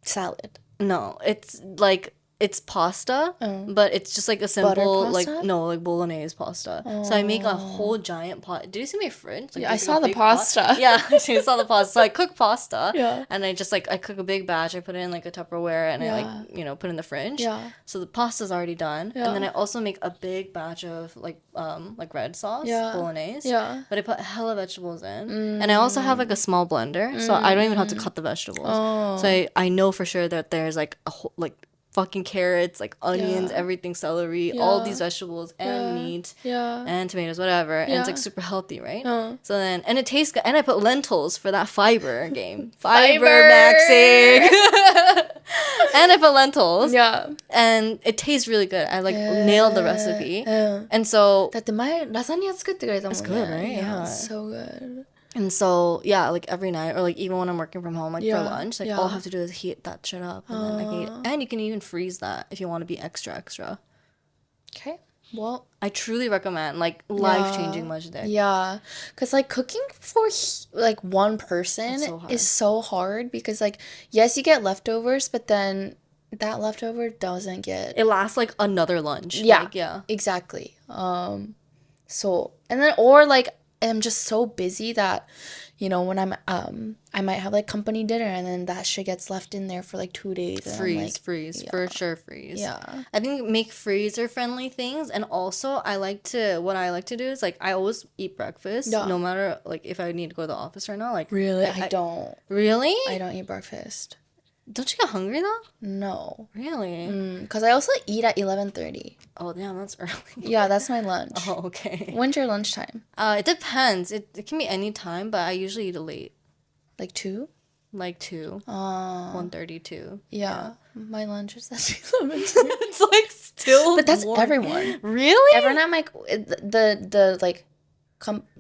salad. No, it's like it's pasta, but it's just like a simple like like bolognese pasta. So I make a whole giant pot. Did you see my fridge? Like, yeah, I saw the pasta. Pot. Yeah, you saw the pasta. So I cook pasta. Yeah. And I just like I cook a big batch. I put it in like a Tupperware and I like put it in the fridge. Yeah. So the pasta's already done. Yeah. And then I also make a big batch of like red sauce, bolognese. Yeah. But I put hella vegetables in. And I also have like a small blender, so I don't even have to cut the vegetables. So I know for sure that there's like a whole like fucking carrots, like onions, everything, celery, all these vegetables and meat and tomatoes, whatever. And it's like super healthy, right? So then, and it tastes good. And I put lentils for that fiber game. Fiber maxing. And I put lentils. Yeah. And it tastes really good. I like nailed the recipe. And so. だって前ラザニア作ってくれたもんね. It's good, right? Yeah. So good. And so, yeah, like every night or like even when I'm working from home, like for lunch, like all I have to do is heat that shit up and then I can eat it. And you can even freeze that if you want to be extra. Okay. Well, I truly recommend, like, life-changing majde. Yeah. Because, like, cooking for, like, one person is so hard because, like, yes, you get leftovers, but then that leftover doesn't get... It lasts, like, another lunch. Yeah. Like, yeah. Exactly. So, and then, or, like, I'm just so busy that, you know, when I'm, I might have, like, company dinner and then that shit gets left in there for, like, 2 days. And Freeze. For sure, freeze. Yeah. I think make freezer-friendly things. And also, what I like to do is, like, I always eat breakfast. No matter, like, if I need to go to the office or not. Like, really? I don't. Really? I don't eat breakfast. Don't you get hungry though? No. Really? Because I also eat at 11:30. Oh, damn, that's early. Yeah, that's my lunch. Oh, okay. When's your lunchtime? It depends. It can be any time, but I usually eat it late. Like 2? Like 2. 1:32. Yeah. My lunch is at 11:30. It's like still But that's morning. everyone. Really? Everyone at my the like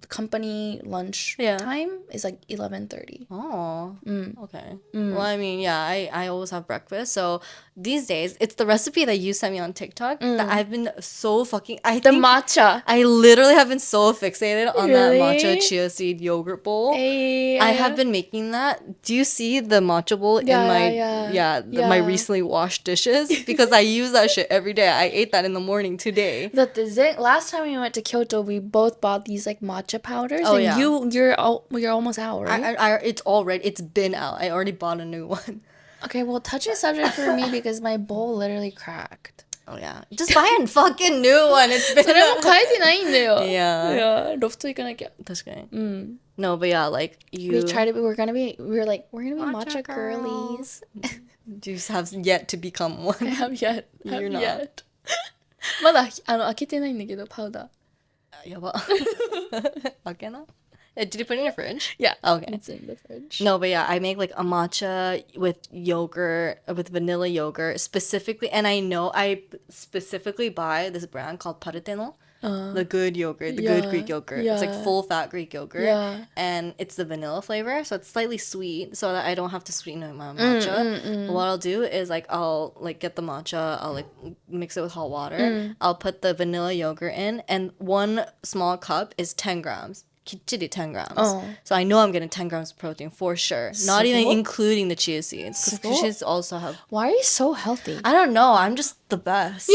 company lunch time is like 11:30. Oh, okay. Well, I mean, yeah, I always have breakfast. So these days, it's the recipe that you sent me on TikTok that I've been so fucking. The matcha. I literally have been so fixated on that Really? matcha chia seed yogurt bowl. I have been making that. Do you see the matcha bowl in my my recently washed dishes? Because I use that shit every day. I ate that in the morning today. Last time we went to Kyoto, we both bought these like matcha powders. Oh, and yeah. you're almost out, right? It's been out. I already bought a new one. Okay, well, touchy subject for me because my bowl literally cracked. Oh yeah, just buy a fucking new one. It's been. それも変えてないんだよ。 Yeah. Yeah, ロフト行かなきゃ。確かに。No, but yeah, like you. We were gonna be matcha girlies. You have yet to become one. I have yet. You're not. Yet. まだ開けてないんだけど、パウダー。やば。Okay, no? Did you put it in your fridge? Yeah. Okay. It's in the fridge. No, but yeah, I make like a matcha with yogurt, with vanilla yogurt specifically. And I know I specifically buy this brand called Pareteno. The good yogurt, the good Greek yogurt. It's like full fat Greek yogurt. Yeah. And it's the vanilla flavor. So it's slightly sweet so that I don't have to sweeten my matcha. But what I'll do is like I'll like get the matcha, I'll like mix it with hot water. I'll put the vanilla yogurt in, and 1 small cup is 10 grams. きっちり 10 grams. So I know I'm getting 10 grams of protein for sure. Not even including the chia seeds. Because chia seeds also have... Why are you so healthy? I don't know. I'm just the best.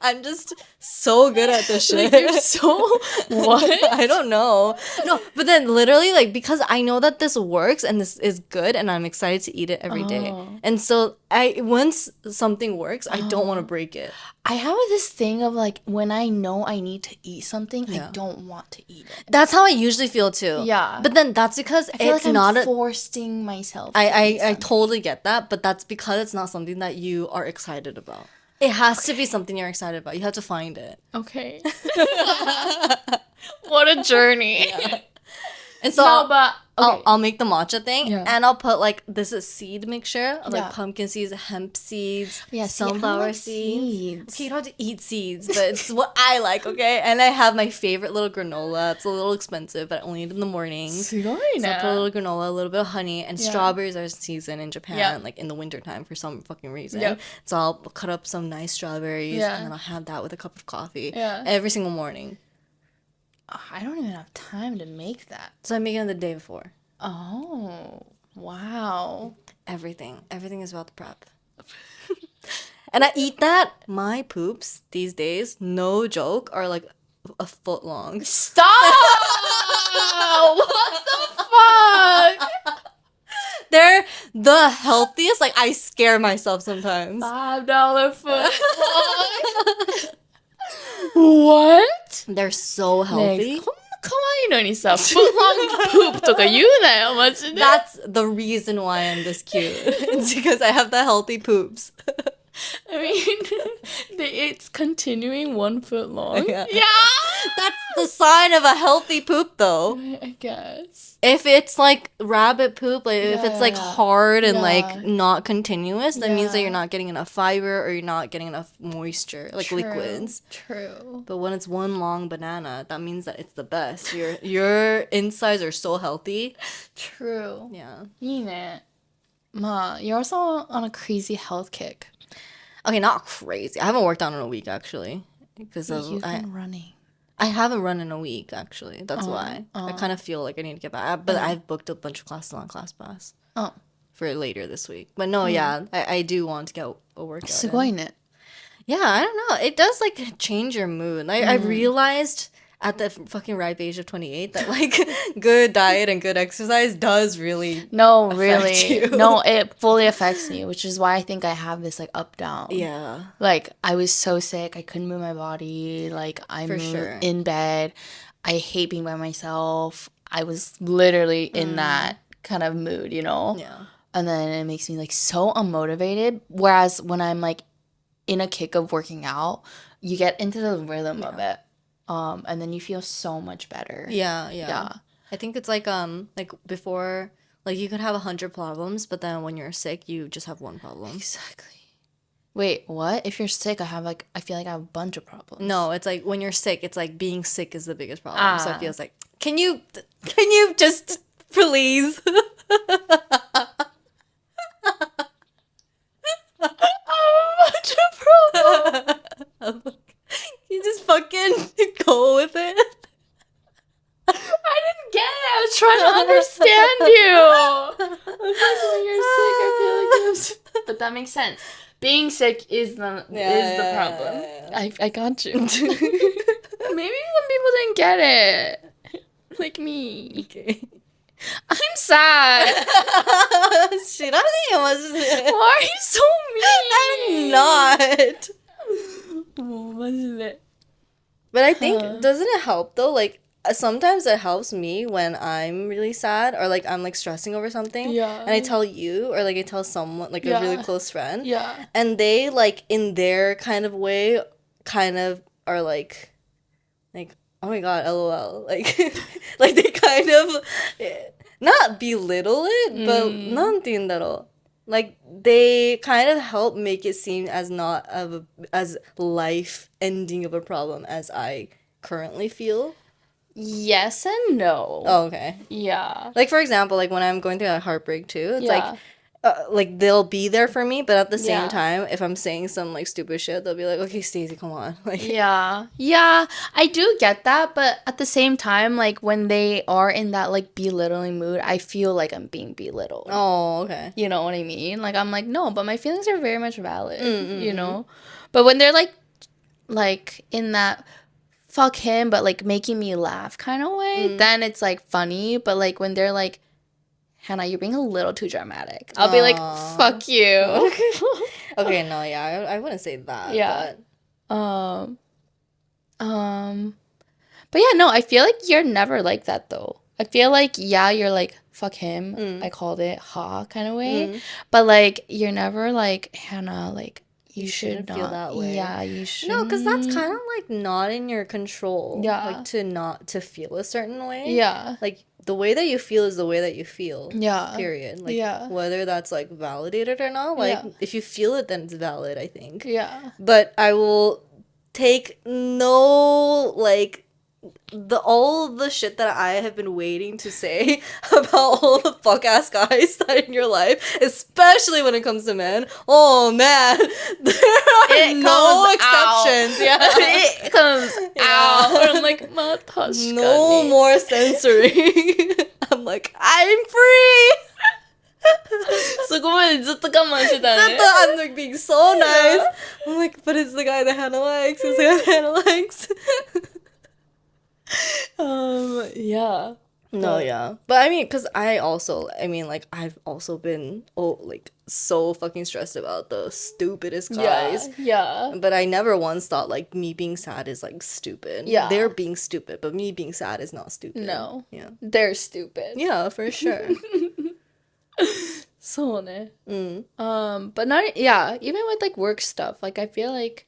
I'm just so good at this shit. Like, you're so... What? I don't know. No, but then literally, like, because I know that this works and this is good and I'm excited to eat it every day. And so once something works, I don't want to break it. I have this thing of like, when I know I need to eat something, I don't want to eat it. That's how I usually feel too. Yeah. But then that's because I feel it's like not I'm forcing myself. I totally get that, but that's because it's not something that you are excited about. It has to be something you're excited about. You have to find it. Okay. What a journey. Yeah. And so I'll make the matcha thing, and I'll put like this is seed mixture of like pumpkin seeds, hemp seeds, sunflower seeds. Okay, you don't have to eat seeds, but it's what I like, okay? And I have my favorite little granola. It's a little expensive, but I only eat it in the mornings. So I put a little granola, a little bit of honey, and strawberries are season in Japan, like in the wintertime for some fucking reason. So I'll cut up some nice strawberries, and then I'll have that with a cup of coffee every single morning. I don't even have time to make that. So I make it the day before. Oh, wow. Everything is about the prep. And I eat that. My poops these days, no joke, are like a foot long. Stop! What the fuck? They're the healthiest. Like, I scare myself sometimes. $5 foot long. What? They're so healthy. 可愛いのにさ、foot long poop とか言うなよ、マジで。That's the reason why I'm this cute. It's because I have the healthy poops. I mean, it's continuing 1 foot long. Yeah. That's the sign of a healthy poop, though. I guess. If it's like rabbit poop, like if it's like hard and like not continuous, that means that you're not getting enough fiber or you're not getting enough moisture, like liquids. True. But when it's one long banana, that means that it's the best. Your insides are so healthy. True. Yeah. いいね。まあ, you're also on a crazy health kick. Okay, not crazy. I haven't worked out in a week actually, because you've been running. I haven't run in a week actually. That's why I kind of feel like I need to get back. But I've booked a bunch of classes on ClassPass for later this week. But no, I do want to get a workout. すごいね. Yeah, I don't know. It does like change your mood. Like I realized at the fucking ripe age of 28 that like good diet and good exercise does really No, affect really. you. No, it fully affects me, which is why I think I have this like up down. Yeah. Like I was so sick, I couldn't move my body. Like I'm in bed. I hate being by myself. I was literally in that kind of mood, you know? Yeah. and then it makes me like so unmotivated. Whereas when I'm like in a kick of working out, you get into the rhythm of it, and then you feel so much better. Yeah. I think it's like before, like you could have 100 problems, but then when you're sick, you just have one problem. Exactly. Wait, what? If you're sick, I feel like I have a bunch of problems. No, it's like when you're sick, it's like being sick is the biggest problem. So it feels like, can you just please? Bunch of problems. You just fucking go with it. I didn't get it. I was trying to understand you. I was like, when you're sick, I feel like you have... But that makes sense. Being sick is the problem. Yeah. I got you. Maybe some people didn't get it. Like me. Okay. I'm sad. Shit, I think it was. Why are you so mean? I'm not. Oh, wasn't it? But I think, doesn't it help though? Like, sometimes it helps me when I'm really sad or like I'm like stressing over something. Yeah. And I tell you or like I tell someone, like a really close friend. Yeah. And they like in their kind of way kind of are like, oh my god, LOL. Like, like they kind of not belittle it, but nantiindaro. Like they kind of help make it seem as not of as life ending of a problem as I currently feel. Yes and no. Oh, okay. Yeah. Like for example, like when I'm going through a heartbreak too, it's like they'll be there for me, but at the same time, if I'm saying some like stupid shit, they'll be like, "Okay, Stacy, come on." Like, yeah, I do get that, but at the same time, like when they are in that like belittling mood, I feel like I'm being belittled. Oh, okay. You know what I mean? Like I'm like, no, but my feelings are very much valid. You know, but when they're like in that fuck him, but like making me laugh kind of way, then it's like funny. But like when they're like, Hannah, you're being a little too dramatic, I'll be like, fuck you. Okay, no, yeah, I wouldn't say that. Yeah. But yeah, no, I feel like you're never like that though. I feel like you're like, fuck him. I called it kind of way. But like you're never like, Hannah, like you should not feel that way. Yeah, you should. No, because that's kind of like not in your control. Yeah. Like to feel a certain way. Yeah. Like the way that you feel is the way that you feel. Yeah. Period. Like whether that's like validated or not. Like if you feel it, then it's valid, I think. Yeah. But I will take no like all the shit that I have been waiting to say about all the fuck ass guys that in your life, especially when it comes to men. Oh man, there are no exceptions. Yeah, it comes out. I'm like, Matashka. No more censoring. I'm like, I'm free. そこまでずっと我慢してたね。I'm like being so nice. I'm like, but it's the guy that Hannah likes. It's the guy that Hannah likes. Yeah. No, yeah. But I mean, because like, I've also been, like, so fucking stressed about the stupidest guys. Yeah. But I never once thought, like, me being sad is, like, stupid. Yeah. They're being stupid, but me being sad is not stupid. No. Yeah. They're stupid. Yeah, for sure. そうね. But not, yeah, even with, like, work stuff, like, I feel like,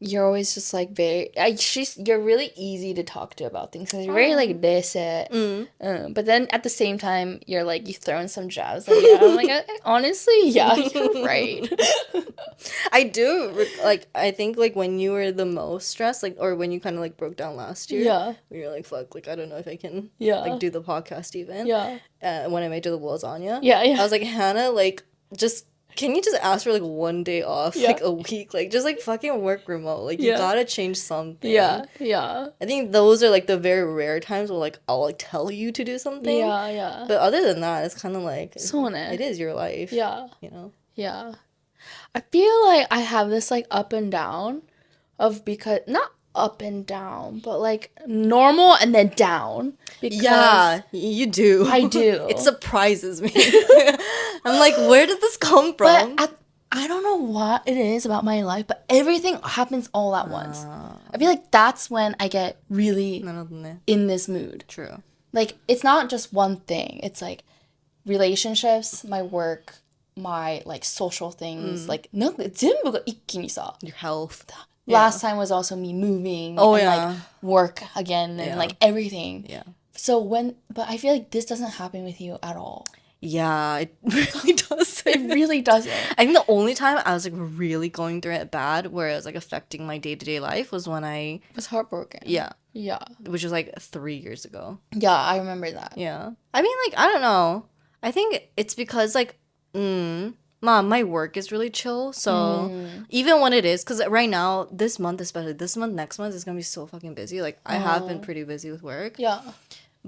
you're always just like you're really easy to talk to about things because you're very like basic. But then at the same time you're like you throw in some jabs like I'm like honestly you're right. I do like I think like when you were the most stressed like or when you kind of like broke down last year when you're like fuck like I don't know if I can like do the podcast even when I made the lasagna I was like Hannah like just can you just ask for like one day off like a week like just like fucking work remote like you gotta change something. I think those are like the very rare times where like I'll like tell you to do something but other than that it's kind of like it is your life you know. I feel like I have this like up and down of because not up and down but like normal and then down because you do. I do. It surprises me. I'm like where did this come from? But I don't know what it is about my life but everything happens all at once. I feel like that's when I get really in this mood. True. Like it's not just one thing, it's like relationships, my work, my like social things, like なんか全部が一気にさ Your health. last time was also me moving Oh, and yeah. like work again and Yeah. like everything. Yeah. So but I feel like this doesn't happen with you at all. Yeah, it really doesn't. It really doesn't. I think the only time I was like really going through it bad, where it was like affecting my day-to-day life, was when I was heartbroken. Yeah. Yeah. Which was like 3 years ago. Yeah, I remember that. Yeah. I mean, like, I don't know. I think it's because like, Mom, my work is really chill. So even when it is, because right now, this month, especially this month, next month is gonna be so fucking busy. Like, I have been pretty busy with work. Yeah.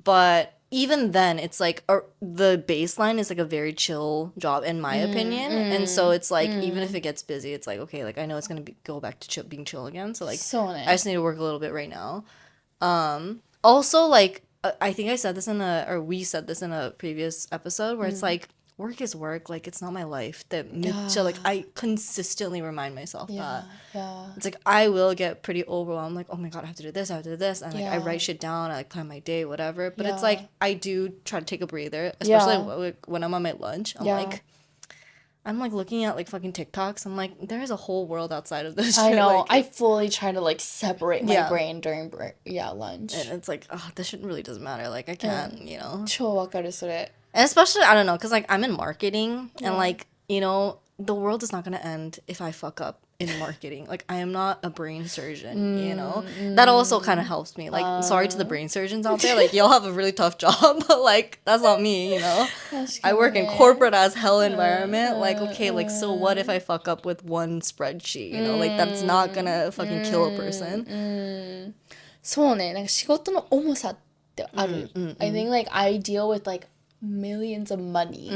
But even then, it's like the baseline is like a very chill job in my opinion, and so it's like even if it gets busy, it's like okay, like I know it's gonna go back to being chill again. So like, I just need to work a little bit right now. Also, like I think I said this or we said this in a previous episode where it's like work is work, like it's not my life. So like I consistently remind myself that. Yeah. It's like I will get pretty overwhelmed, like, oh my god, I have to do this, I have to do this, and like I write shit down, I like plan my day, whatever. But it's like I do try to take a breather, especially when I'm on my lunch. I'm like looking at like fucking TikToks. I'm like, there is a whole world outside of this. I shit. know. Like, I fully try to like separate my brain during lunch. And it's like, oh, this shit really doesn't matter. Like I can't, you know. 超わかるそれ. And especially, I don't know, because like I'm in marketing, and like, you know, the world is not gonna end if I fuck up in marketing. Like I am not a brain surgeon, you know. That also kind of helps me. Like sorry to the brain surgeons out there, like y'all have a really tough job, but like that's not me, you know. I work in corporate as hell environment. Like okay, like so what if I fuck up with one spreadsheet, you know? Like that's not gonna fucking kill a person. そうね、なんか仕事の重さってある。I think like I deal with like millions of money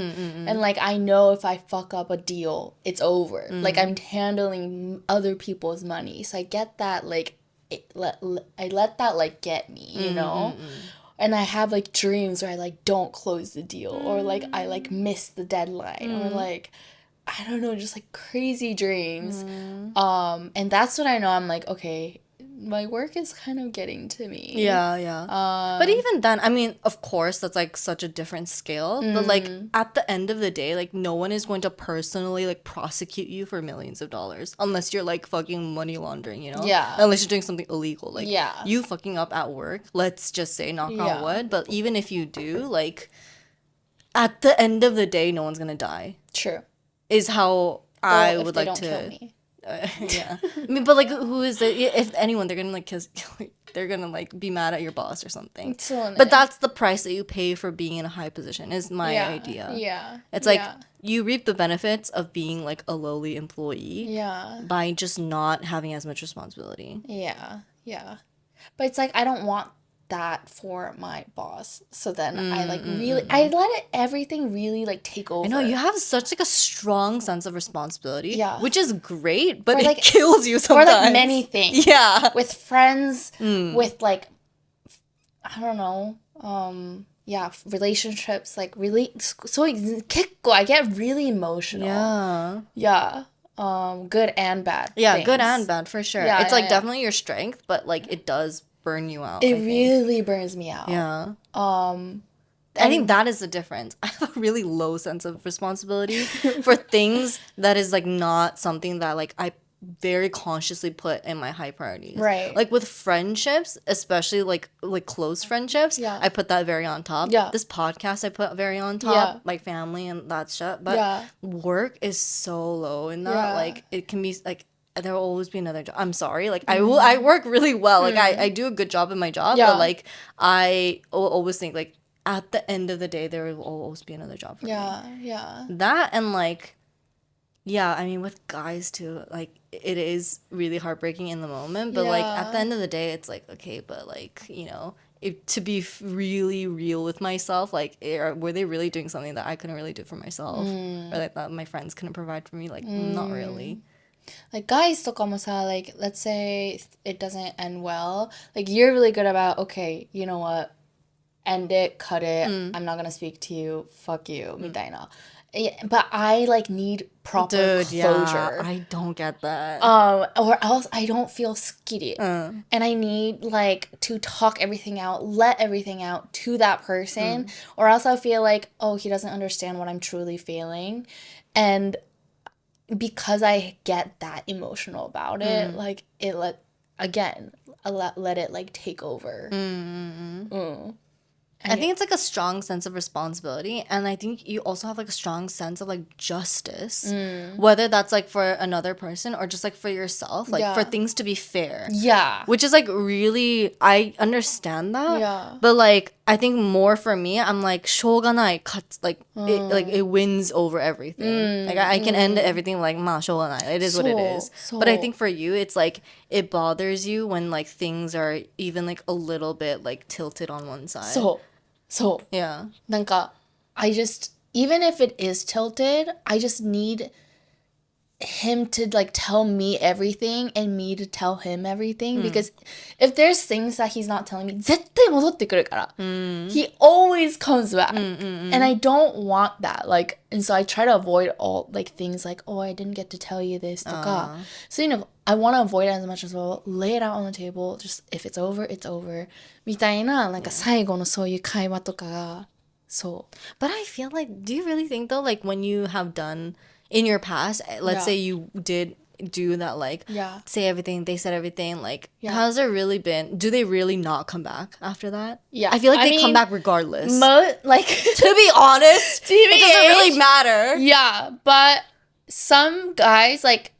and like I know if I fuck up a deal it's over. Like I'm handling other people's money, so I get that like I let that like get me, you know. And I have like dreams where I like don't close the deal or like I like miss the deadline or like I don't know, just like crazy dreams. And that's when I know I'm like, okay, my work is kind of getting to me. Yeah. But even then, I mean, of course, that's like such a different scale. But like at the end of the day, like no one is going to personally like prosecute you for millions of dollars unless you're like fucking money laundering, you know? Yeah. Unless you're doing something illegal. Like Yeah. you fucking up at work, let's just say, knock on wood. But even if you do, like at the end of the day, no one's gonna die. True. Is how I would like to. Kill me. Yeah, I mean, but like, who is it? If anyone, they're gonna like, they're gonna like be mad at your boss or something. But that's the price that you pay for being in a high position. Is my idea. Yeah, it's like you reap the benefits of being like a lowly employee. Yeah, by just not having as much responsibility. Yeah, but it's like I don't want that for my boss, so then I like really I let everything really like take over. I know you have such like a strong sense of responsibility, which is great, but like, it kills you sometimes. For like many things, with friends, with like I don't know, relationships, like really. So I get really emotional. Good and bad. Things. Good and bad for sure. It's like definitely your strength, but like it does burn you out. It really burns me out. Yeah. I think that is the difference. I have a really low sense of responsibility for things that is like not something that like I very consciously put in my high priorities. Right. Like with friendships, especially like close friendships, I put that very on top. Yeah. This podcast I put very on top, like family and that shit. But work is so low in that. Like it can be like there will always be another job. I'm sorry. Like I work really well. Like I do a good job in my job, but like I always think like at the end of the day there will always be another job for me. Yeah. That and like I mean with guys too, like it is really heartbreaking in the moment, but like at the end of the day it's like okay, but like, you know, to be really real with myself, like were they really doing something that I couldn't really do for myself or like that my friends couldn't provide for me? Like not really. Like guys とかもさ, like let's say it doesn't end well, like you're really good about okay, you know what, end it, cut it, I'm not gonna speak to you, fuck you, みたいな. But I like need proper Dude, closure. yeah, I don't get that. Or else I don't feel skitty. And I need like to talk everything out, let everything out to that person, or else I'll feel like, oh, he doesn't understand what I'm truly feeling. And because I get that emotional about it, like it let it like take over. I think it's like a strong sense of responsibility, and I think you also have like a strong sense of like justice, whether that's like for another person or just like for yourself, like for things to be fair. Yeah. Which is like really, I understand that. Yeah. But like I think more for me, I'm like shoganai cuts like it wins over everything. Like I can end everything like ma shoganai. It is what it is. But I think for you, it's like it bothers you when like things are even like a little bit like tilted on one side. So Yeah. なんか I just, even if it is tilted, I just need him to like tell me everything and me to tell him everything, because if there's things that he's not telling me, 絶対戻ってくるから he always comes back, and I don't want that, like, and so I try to avoid all like things like, oh, I didn't get to tell you this とか so you know, I want to avoid it as much as well, lay it out on the table, just if it's over, it's over みたいな、なんか最後のそういう会話とかがそう But I feel like, do you really think though, like when you have done in your past, let's say you did do that, like say everything, they said everything, like how's it really been? Do they really not come back after that? Yeah. I feel like they come back regardless. Like To be honest, it doesn't really matter. Yeah, but some guys, like,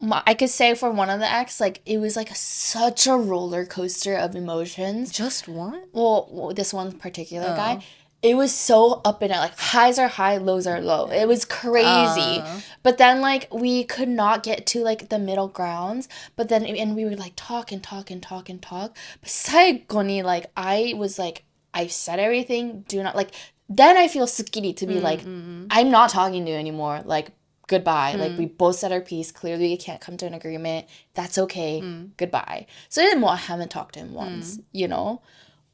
I could say for one of the ex, like, it was like such a roller coaster of emotions. Just one? Well, this one particular guy, it was so up and down. Like, highs are high, lows are low. It was crazy. But then, like, we could not get to, like, the middle grounds. But then, and we would, like, talk and talk and talk and talk. But 最後に, like, I was, like, I said everything. Do not, like, then I feel sukkiri to be like, I'm not talking to you anymore. Like, goodbye. Like, we both said our piece. Clearly, we can't come to an agreement. That's okay. Goodbye. So then, I haven't talked to him once, you know?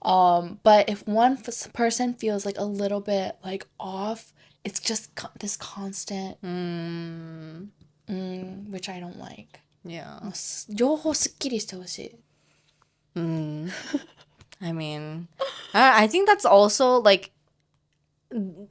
But if one person feels like a little bit like off, it's just this constant, which I don't like. Yeah. 両方すっきりしてほしい. I mean, I think that's also like,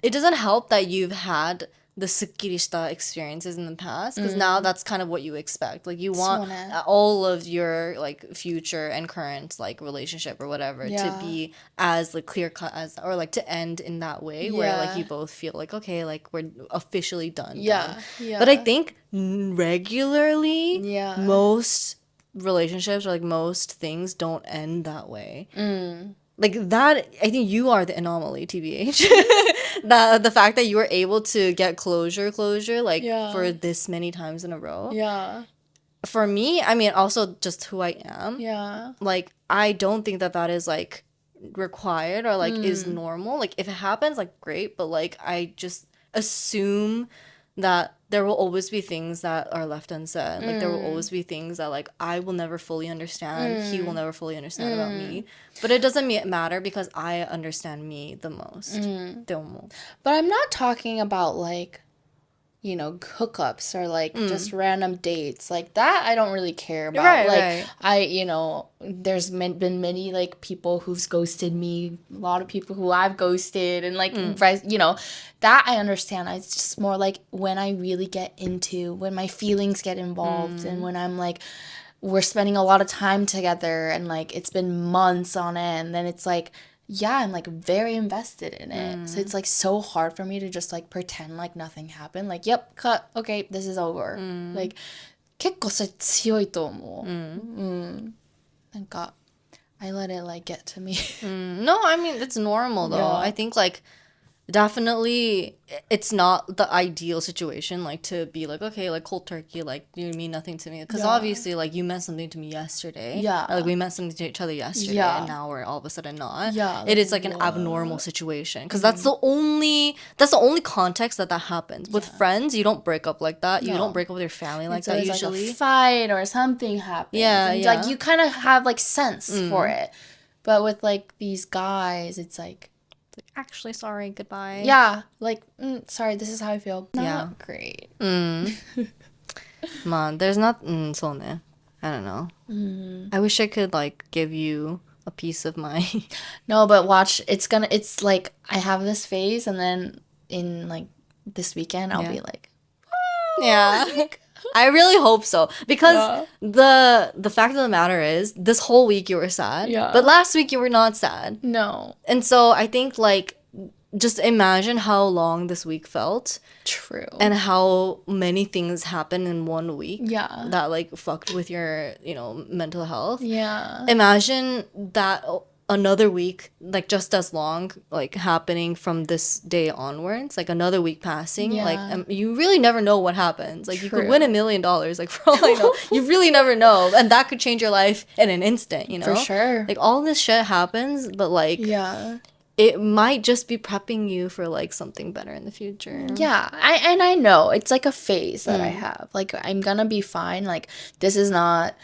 it doesn't help that you've had the sukkirishita experiences in the past, because now that's kind of what you expect. Like you want all of your like future and current like relationship or whatever to be as like clear cut as, or like to end in that way where like you both feel like, okay, like we're officially done. But I think regularly most relationships or like most things don't end that way. Like that, I think you are the anomaly, TBH. The fact that you were able to get closure like for this many times in a row. For me, I mean, also just who I am. Like I don't think that is like required or like is normal. Like if it happens, like great, but like I just assume that there will always be things that are left unsaid. Like there will always be things that like I will never fully understand. He will never fully understand about me. But it doesn't matter because I understand me the most. But I'm not talking about like, you know, hookups or like just random dates like that. I don't really care about. I, you know, there's been many like people who've ghosted me, a lot of people who I've ghosted, and like you know, that I understand. It's just more like when I really get into, when my feelings get involved, and when I'm like, we're spending a lot of time together and like it's been months on end, then it's like, yeah, I'm like very invested in it. So it's like so hard for me to just like pretend like nothing happened. Like, yep, cut. Okay, this is over. Like, 結構それ強いと思う。なんか I let it like get to me. No, I mean, it's normal though. I think like definitely it's not the ideal situation like to be like, okay, like cold turkey, like you mean nothing to me, because obviously like you meant something to me yesterday, or, like we meant something to each other yesterday, and now we're all of a sudden not. It is like an abnormal situation, because that's the only context that happens. With friends, you don't break up like that. You don't break up with your family like that usually. Like a fight or something happens, like you kind of have like sense for it. But with like these guys, it's like Like, actually, sorry, goodbye. Yeah, like, sorry, this is how I feel. Not great. Man, there's not, so ne. I don't know. I wish I could, like, give you a piece of my... No, but watch, it's like, I have this phase, and then in, like, this weekend, I'll be like, Yeah. I really hope so. Because the fact of the matter is, this whole week you were sad. Yeah. But last week you were not sad. no. And so I think, like, just imagine how long this week felt. True. And how many things happened in 1 week. Yeah. That, like, fucked with your, mental health. Yeah. Imagine that another week, like, just as long, like, happening from this day onwards, like, another week passing. Yeah. Like, you really never know what happens. Like, you could True. win $1 million, like, for all I know. You really never know. And that could change your life in an instant, For sure. Like, all this shit happens, but, like... Yeah. It might just be prepping you for, like, something better in the future. Yeah, I know. It's like a phase that I have. Like, I'm gonna be fine. Like, this is not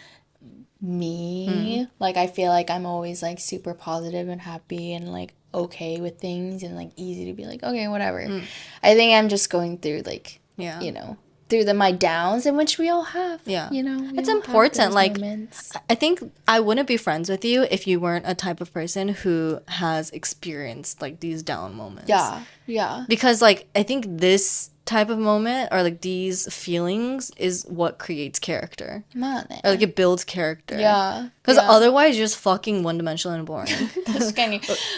me. Like, I feel like I'm always, like, super positive and happy and, like, okay with things and, like, easy to be like, okay, whatever. I think I'm just going through, like, through my downs, in which we all have. Yeah. It's important. Like, I think I wouldn't be friends with you if you weren't a type of person who has experienced, like, these down moments. Yeah. Because, like, I think this type of moment or, like, these feelings is what creates character. Or, like, it builds character. Yeah. Because otherwise you're just fucking one-dimensional and boring.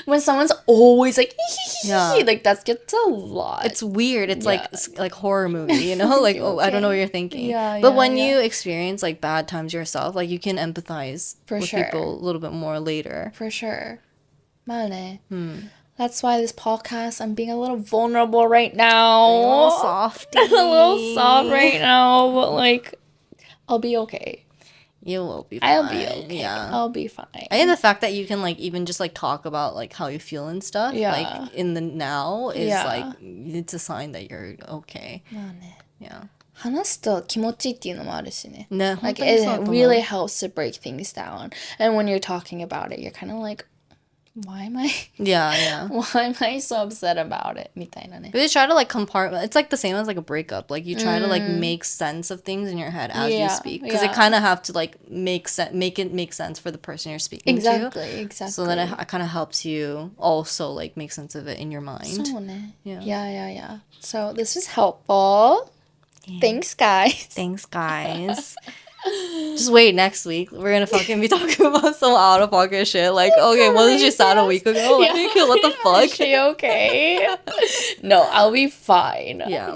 When someone's always like, Yeah. like, that gets a lot. It's weird. It's like horror movie, Like, oh, I don't know what you're thinking. Yeah, but yeah, when yeah. you experience, like, bad times yourself, like, you can empathize For with sure. people a little bit more later. For sure. That's why this podcast, I'm being a little vulnerable right now. A little softy. I'm a little soft right now, but, like, I'll be okay. You will be fine. I'll be okay. Yeah. I'll be fine. I think the fact that you can, like, even just, like, talk about, like, how you feel and stuff, Yeah. like, in the now is, Yeah. like, it's a sign that you're okay. Yeah. 話すと気持ちいいっていうのもあるしね。ね、 Like, 本当にそうだ it と思う。 really helps to break things down. And when you're talking about it, you're kind of like, why am I Yeah. why am I so upset about it? みたいなね。 But you try to, like, compartment. It's like the same as, like, a breakup. Like, you try to, like, make sense of things in your head as you speak, because it kind of have to, like, make it make sense for the person you're speaking to. Exactly. So then it kind of helps you also, like, make sense of it in your mind. そうね。 Yeah. Yeah. So this is helpful. Thanks, guys. Thanks, guys. Just wait next week. We're gonna fucking be talking about some out of pocket shit. Like, okay, wasn't she sad a week ago? Like, what the fuck? Is she okay? No, I'll be fine. Yeah.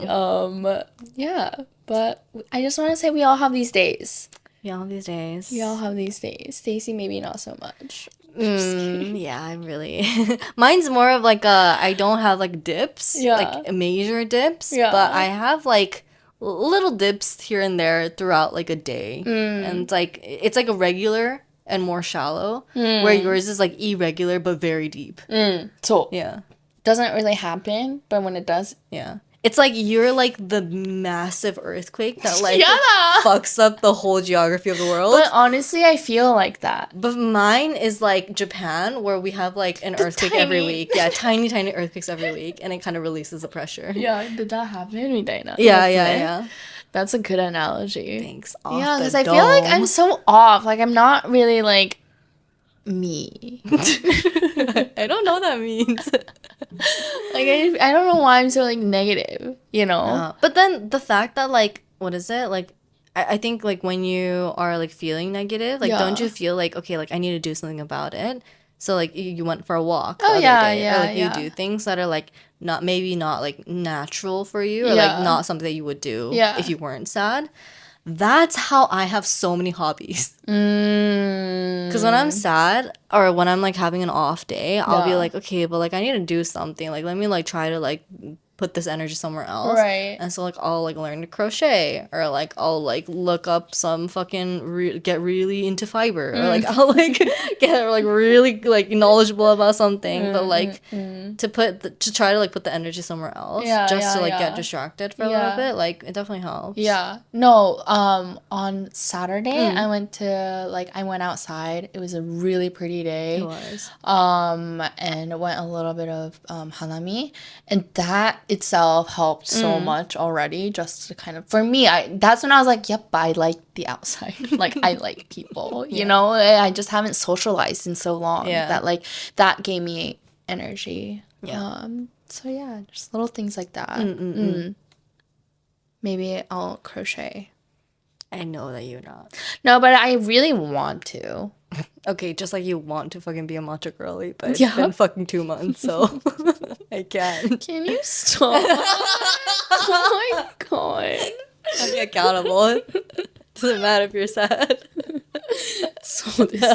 Yeah. But I just want to say we all have these days. We all have these days. We all have these days. Stacy, maybe not so much. Yeah, I'm really. Mine's more of like I don't have like dips, like major dips, but I have like little dips here and there throughout like a day, and it's like a regular and more shallow, where yours is like irregular but very deep. So Yeah, doesn't really happen, but when it does, yeah. It's like you're like the massive earthquake that like Yeah. fucks up the whole geography of the world. but honestly, I feel like that. But mine is like Japan, where we have like an earthquake every week. Yeah, tiny earthquakes every week, and it kind of releases the pressure. Yeah, did that happen? みたいな。Yeah. That's a good analogy. Thanks. Yeah, because I feel like I'm so off. Like, I'm not really like me. I don't know what that means. Like, I don't know why I'm so like negative, you know? But then the fact that like, what is it? Like, I think like when you are like feeling negative, like don't you feel like, okay, like I need to do something about it? So like you went for a walk the other day, or like you do things that are like maybe not like natural for you, or like not something that you would do if you weren't sad. That's how I have so many hobbies. Because when I'm sad or when I'm like having an off day, I'll be like, okay, but like I need to do something. Like let me like try to like put this energy somewhere else. Right. And so like I'll like learn to crochet, or like I'll like look up some fucking get really into fiber, or like I'll like get like really like knowledgeable about something, but like to try to like put the energy somewhere else, just to like get distracted for a little bit, like it definitely helps. Yeah. No, on Saturday I went outside. It was a really pretty day. It was. And it went a little bit of hanami, and that itself helped so much already, just to kind of, for me, that's when I was like, yep, I like the outside. Like I like people, you know? I just haven't socialized in so long that like that gave me energy. Yeah. So yeah, just little things like that. Maybe I'll crochet. I know that you're not. No, but I really want to. Okay, just like you want to fucking be a matcha girly, but it's been fucking 2 months, so I can't. Can you stop? Oh my god. I'll be accountable. Doesn't matter if you're sad. そうです。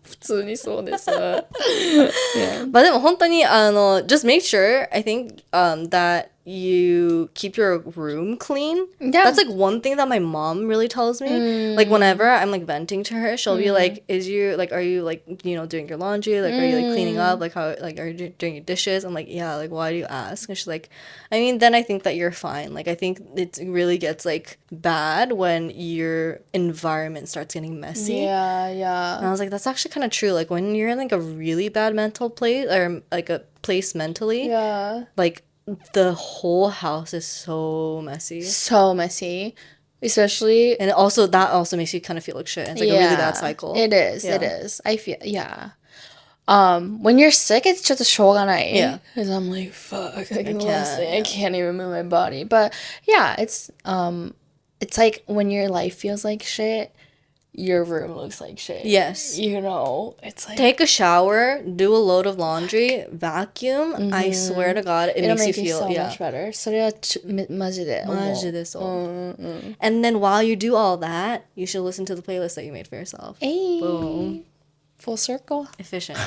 普通にそうです。Yeah. まあでも本当にjust make sure, I think, that you keep your room clean. Yeah. That's like one thing that my mom really tells me. Like whenever I'm like venting to her, she'll be like, are you like, you know, doing your laundry? Like, are you like cleaning up? Like how, like, are you doing your dishes? I'm like, yeah, like, why do you ask? And she's like, I mean, then I think that you're fine. Like, I think it really gets like bad when your environment starts getting messy. Yeah, yeah. And I was like, that's actually kind of true. Like when you're in like a really bad mental place, or like a place mentally, like the whole house is so messy. So messy. Especially, and also that also makes you kind of feel like shit. It's like a really bad cycle. It is. It is. I feel when you're sick, it's just しょうがない. Yeah. Because I'm like, fuck, I can't even move my body. But yeah, it's like when your life feels like shit, your room looks like shit. Yes. You know, it's like, take a shower, do a load of laundry, vacuum. I swear to God, it'll makes make you feel so much better. それはマジで思う。マジでそう。And then while you do all that, you should listen to the playlist that you made for yourself. Hey. Boom. Full circle. Efficient.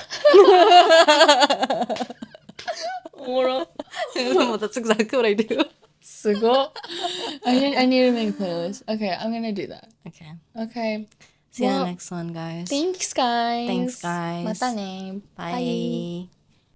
おもろ。Well, that's exactly what I do. すご。I need to make a playlist. Okay, I'm gonna do that. Okay. See you in the next one, guys. Thanks, guys. またね。Bye. Bye.